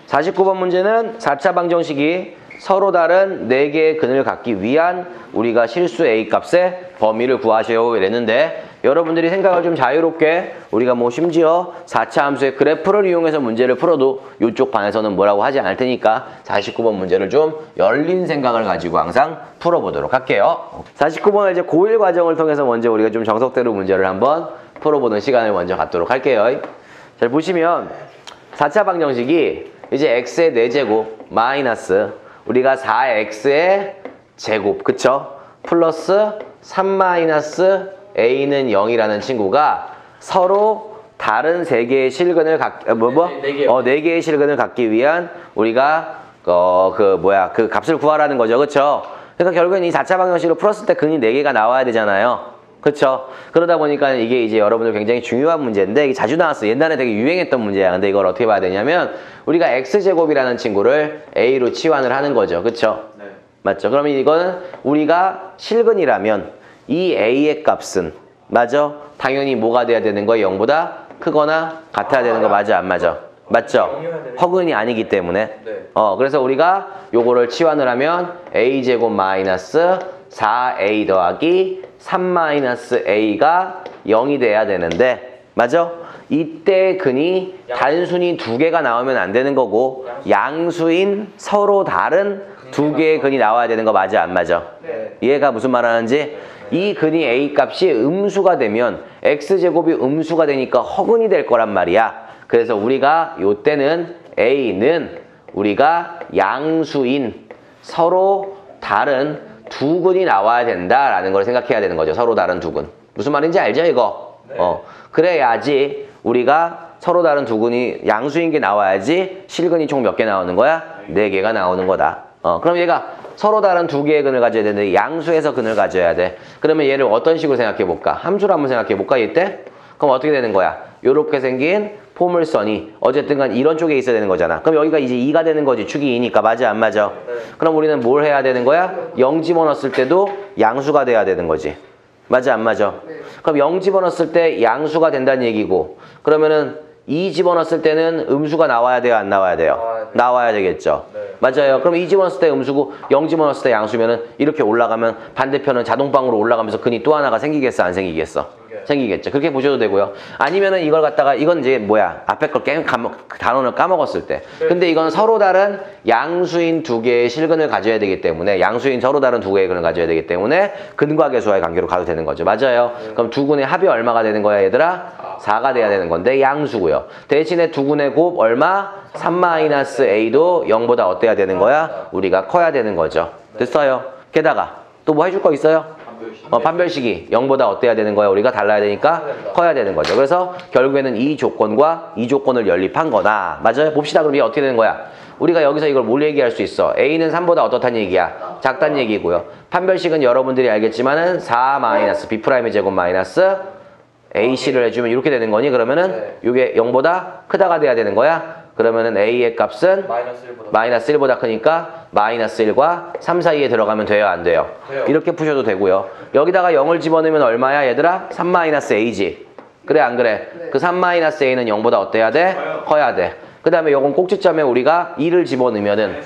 49번 문제는 4차 방정식이 서로 다른 4개의 근을 갖기 위한 우리가 실수 A 값의 범위를 구하세요 이랬는데 여러분들이 생각을 좀 자유롭게 우리가 뭐 심지어 4차 함수의 그래프를 이용해서 문제를 풀어도 이쪽 반에서는 뭐라고 하지 않을 테니까 49번 문제를 좀 열린 생각을 가지고 항상 풀어보도록 할게요. 49번은 이제 고1 과정을 통해서 먼저 우리가 좀 정석대로 문제를 한번 풀어보는 시간을 먼저 갖도록 할게요. 잘 보시면 4차 방정식이 이제 x의 4제곱 마이너스 우리가 4x의 제곱 그쵸? 플러스 3 마이너스 a는 0이라는 친구가 서로 다른 3개의 실근을 4개의 실근을 갖기 위한 우리가 그 값을 구하라는 거죠. 그쵸? 그러니까 결국엔 이 4차 방정식으로 풀었을 때 근이 4개가 나와야 되잖아요. 그쵸? 그러다 보니까 이게 이제 여러분들 굉장히 중요한 문제인데 이게 자주 나왔어. 옛날에 되게 유행했던 문제야. 근데 이걸 어떻게 봐야 되냐면 우리가 x제곱이라는 친구를 a로 치환을 하는 거죠. 그쵸? 네. 맞죠? 그러면 이거는 우리가 실근이라면 이 a의 값은 맞아? 당연히 뭐가 돼야 되는 거야? 0보다 크거나 같아야 되는 거 맞아 안 맞아? 맞죠? 허근이 아니기 때문에. 네. 그래서 우리가 요거를 치환을 하면 a제곱 마이너스 4a 더하기 3 마이너스 a가 0이 돼야 되는데 맞아? 이때 근이 단순히 두 개가 나오면 안 되는 거고 양수인 서로 다른 두 개의 근이 나와야 되는 거 맞아 안 맞아? 네. 이해가 무슨 말 하는지? 이 근이 a 값이 음수가 되면 x제곱이 음수가 되니까 허근이 될 거란 말이야. 그래서 우리가 요때는 a는 우리가 양수인 서로 다른 두 근이 나와야 된다라는 걸 생각해야 되는 거죠. 서로 다른 두 근. 무슨 말인지 알죠 이거? 네. 그래야지 우리가 서로 다른 두 근이 양수인 게 나와야지 실근이 총 몇 개 나오는 거야? 4개가 나오는 거다. 그럼 얘가 서로 다른 두 개의 근을 가져야 되는데 양수에서 근을 가져야 돼. 그러면 얘를 어떤 식으로 생각해 볼까? 함수로 한번 생각해 볼까 이때? 그럼 어떻게 되는 거야? 요렇게 생긴 포물선이 어쨌든 간 이런 쪽에 있어야 되는 거잖아. 그럼 여기가 이제 2가 되는 거지. 축이 2니까 맞아 안 맞아? 네. 그럼 우리는 뭘 해야 되는 거야? 0 집어넣었을 때도 양수가 돼야 되는 거지. 맞아 안 맞아? 네. 그럼 0 집어넣었을 때 양수가 된다는 얘기고 그러면은 2 집어넣었을 때는 음수가 나와야 돼요 안 나와야 돼요? 나와야 되겠죠. 네. 맞아요. 그럼 2 집어넣었을 때 음수고 0 집어넣었을 때 양수면은 이렇게 올라가면 반대편은 자동방으로 올라가면서 근이 또 하나가 생기겠어 안 생기겠어? 생기겠죠. 그렇게 보셔도 되고요. 아니면은 이걸 갖다가 이건 이제 뭐야 앞에 걸 단원을 까먹었을 때. 근데 이건 서로 다른 양수인 두 개의 실근을 가져야 되기 때문에 양수인 서로 다른 두 개의 근을 가져야 되기 때문에 근과 계수와의 관계로 가도 되는 거죠. 맞아요. 그럼 두 근의 합이 얼마가 되는 거야 얘들아? 4가 돼야 되는 건데 양수고요. 대신에 두 근의 곱 얼마? 3-a도 0보다 어때야 되는 거야? 우리가 커야 되는 거죠. 됐어요. 게다가 또 뭐 해줄 거 있어요? 판별식이 0보다 어때야 되는 거야? 우리가 달라야 되니까 커야 되는 거죠. 그래서 결국에는 이 조건과 이 조건을 연립한 거다. 맞아요? 봅시다. 그럼 이게 어떻게 되는 거야? 우리가 여기서 이걸 뭘 얘기할 수 있어? A는 3보다 어떻다는 얘기야? 작다는 얘기고요. 판별식은 여러분들이 알겠지만은 4 B'의 제곱 마이너스 AC를 해주면 이렇게 되는 거니? 그러면은 이게 0보다 크다가 돼야 되는 거야? 그러면은 A의 값은 마이너스 1보다 크니까 마이너스 1과 3 사이에 들어가면 돼요 안 돼요? 이렇게 푸셔도 되고요. 여기다가 0을 집어넣으면 얼마야 얘들아? 3-A지. 그래 안 그래? 그 3-A는 0보다 어때야 돼? 커야 돼. 그 다음에 요건 꼭지점에 우리가 2를 집어넣으면은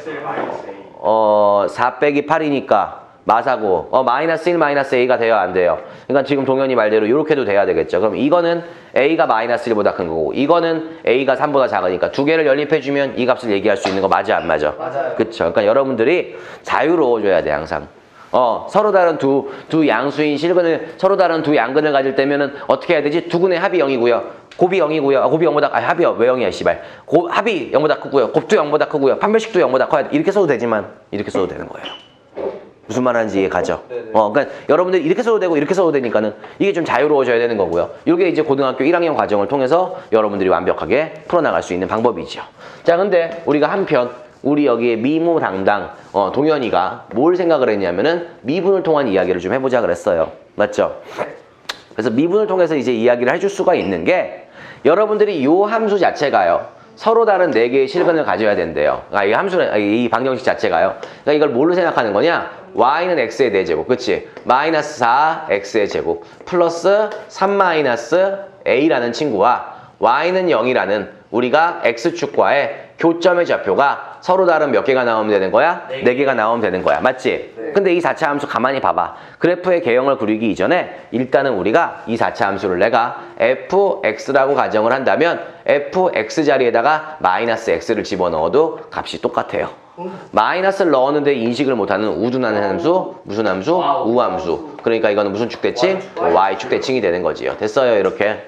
4 빼기 8이니까 마사고 마이너스 1 마이너스 A가 돼요 안 돼요? 그러니까 지금 동현이 말대로 이렇게도 돼야 되겠죠. 그럼 이거는 A가 마이너스 1보다 큰 거고 이거는 A가 3보다 작으니까 두 개를 연립해주면 이 값을 얘기할 수 있는 거 맞아 안 맞아? 맞아요. 그쵸. 그러니까 여러분들이 자유로워져야 돼 항상. 서로 다른 두 양수인 실근을 서로 다른 두 양근을 가질 때면은 어떻게 해야 되지? 두 근의 합이 0이고요. 곱이 0이고요. 곱이 0보다 합이 왜 0이야 씨발. 합이 0보다 크고요. 곱도 0보다 크고요. 판별식도 0보다 커야 돼. 이렇게 써도 되지만 이렇게 써도 되는 거예요. 무슨 말 하는지 이해 가죠? 그러니까 여러분들 이렇게 써도 되고 이렇게 써도 되니까는 이게 좀 자유로워져야 되는 거고요. 이게 이제 고등학교 1학년 과정을 통해서 여러분들이 완벽하게 풀어나갈 수 있는 방법이죠. 자, 근데 우리가 한편 우리 여기에 미무 담당 동현이가 뭘 생각을 했냐면은 미분을 통한 이야기를 좀 해보자 그랬어요. 맞죠? 그래서 미분을 통해서 이제 이야기를 해줄 수가 있는 게 여러분들이 요 함수 자체가요. 서로 다른 4개의 실근을 가져야 된대요. 이 함수는, 이 방정식 자체가요. 그러니까 이걸 뭘로 생각하는 거냐? y는 x의 4제곱, 그치? 마이너스 4x의 제곱, 플러스 3 a라는 친구와 y는 0이라는 우리가 x축과의 교점의 좌표가 서로 다른 몇 개가 나오면 되는 거야? 4개가 나오면 되는 거야. 맞지? 네. 근데 이 4차 함수 가만히 봐봐. 그래프의 개형을 그리기 이전에 일단은 우리가 이 4차 함수를 내가 fx라고 가정을 한다면 fx 자리에다가 마이너스 x를 집어넣어도 값이 똑같아요. 마이너스를 넣었는데 인식을 못하는 우둔하는 함수, 무슨 함수? 우함수. 그러니까 이거는 무슨 축대칭? y축대칭이 되는 거지요. 됐어요 이렇게.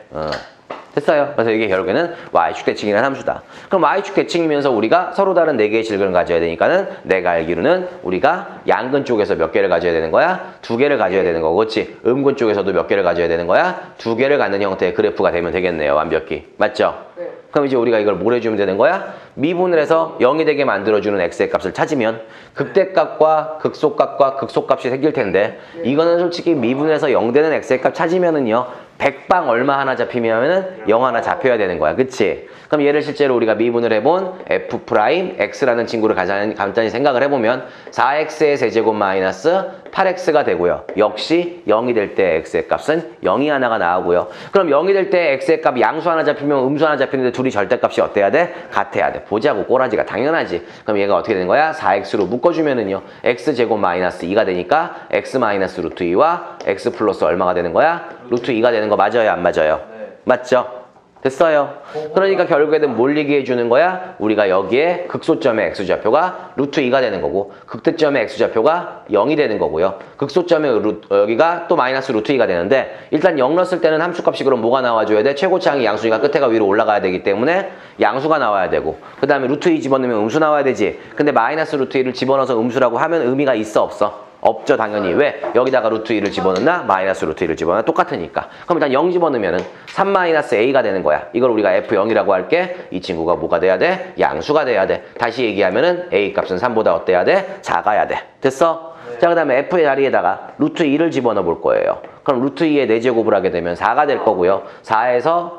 됐어요. 그래서 이게 결국에는 y축 대칭이라는 함수다. 그럼 y축 대칭이면서 우리가 서로 다른 4개의 실근을 가져야 되니까는 내가 알기로는 우리가 양근 쪽에서 몇 개를 가져야 되는 거야? 2개를 가져야 되는 거고, 그렇지? 음근 쪽에서도 몇 개를 가져야 되는 거야? 2개를 갖는 형태의 그래프가 되면 되겠네요. 완벽히. 맞죠? 네. 그럼 이제 우리가 이걸 뭘 해주면 되는 거야? 미분을 해서 0이 되게 만들어주는 x의 값을 찾으면 극대값과 극소값과 극소값이 생길 텐데 이거는 솔직히 미분해서 0 되는 x의 값 찾으면은요 100방 얼마 하나 잡히면은 0 하나 잡혀야 되는 거야. 그치? 그럼 얘를 실제로 우리가 미분을 해본 f 프라임 x라는 친구를 간단히 생각을 해보면 4x의 세제곱 마이너스 8x가 되고요. 역시 0이 될 때 x의 값은 0이 하나가 나오고요. 그럼 0이 될 때 x의 값 양수 하나 잡히면 음수 하나 잡히는데 둘이 절대값이 어때야 돼? 같아야 돼. 보자고 꼬라지가 당연하지. 그럼 얘가 어떻게 되는 거야? 4x로 묶어주면은요. x제곱 마이너스 2가 되니까 x 마이너스 루트 2와 x 플러스 얼마가 되는 거야? 루트 2가 되는 거 맞아요? 안 맞아요? 네. 맞죠? 됐어요. 그러니까 결국에는 뭘 얘기해 주는 거야? 우리가 여기에 극소점의 x좌표가 루트 2가 되는 거고 극대점의 x좌표가 0이 되는 거고요. 극소점의 여기가 또 마이너스 루트 2가 되는데 일단 0 넣었을 때는 함수값이 그럼 뭐가 나와줘야 돼? 최고차항이 양수니까 끝에가 위로 올라가야 되기 때문에 양수가 나와야 되고 그 다음에 루트 2 집어넣으면 음수 나와야 되지. 근데 마이너스 루트 2를 집어넣어서 음수라고 하면 의미가 있어 없어? 없죠 당연히. 왜? 여기다가 루트 2를 집어넣나? 마이너스 루트 2를 집어넣나? 똑같으니까. 그럼 일단 0 집어넣으면은 3-a가 되는 거야. 이걸 우리가 f0이라고 할게. 이 친구가 뭐가 돼야 돼? 양수가 돼야 돼. 다시 얘기하면은 a 값은 3보다 어때야 돼? 작아야 돼. 됐어? 자, 그 다음에 f의 자리에다가 루트 2를 집어넣어 볼 거예요. 그럼 루트 2의 4제곱을 하게 되면 4가 될 거고요. 4에서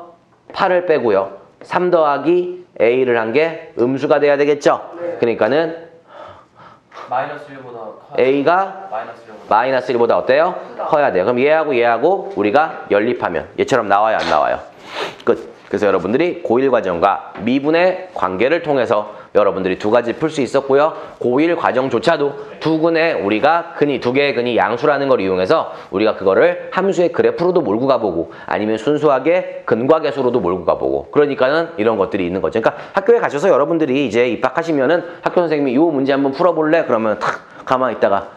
8을 빼고요. 3 더하기 a를 한 게 음수가 돼야 되겠죠? 그러니까는 마이너스 1보다 a가 마이너스 1보다 어때요? 커야 돼요. 그럼 얘하고 우리가 연립하면 얘처럼 나와요? 안 나와요? 끝. 그래서 여러분들이 고1 과정과 미분의 관계를 통해서 여러분들이 두 가지 풀 수 있었고요. 고1 과정조차도 두 개의 근이 양수라는 걸 이용해서 우리가 그거를 함수의 그래프로도 몰고 가보고 아니면 순수하게 근과 계수로도 몰고 가보고 그러니까는 이런 것들이 있는 거죠. 그러니까 학교에 가셔서 여러분들이 이제 입학하시면은 학교 선생님이 이 문제 한번 풀어볼래? 그러면 탁 가만히 있다가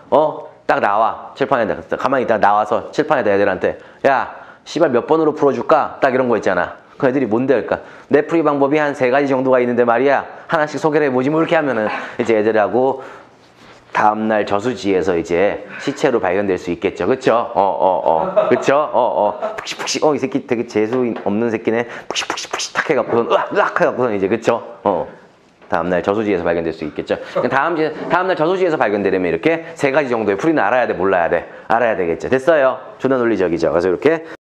딱 나와. 칠판에다 가만히 있다가 나와서 칠판에다 애들한테 야 씨발 몇 번으로 풀어줄까? 딱 이런 거 있잖아. 그 애들이 뭔데 할까? 내풀이 방법이 한 3가지 정도가 있는데 말이야. 하나씩 소개를 해보지 뭐 이렇게 하면은 이제 애들하고 다음날 저수지에서 이제 시체로 발견될 수 있겠죠. 그쵸? 그쵸? 푹시푹시 이 새끼 되게 재수 없는 새끼네. 푹시푹시 탁 해갖고선 으악 해갖고선 이제 그쵸? 다음날 저수지에서 발견될 수 있겠죠. 다음날 저수지에서 발견되려면 이렇게 3가지 정도의 풀이는 알아야 돼? 몰라야 돼? 알아야 되겠죠. 됐어요? 존나 논리적이죠. 그래서 이렇게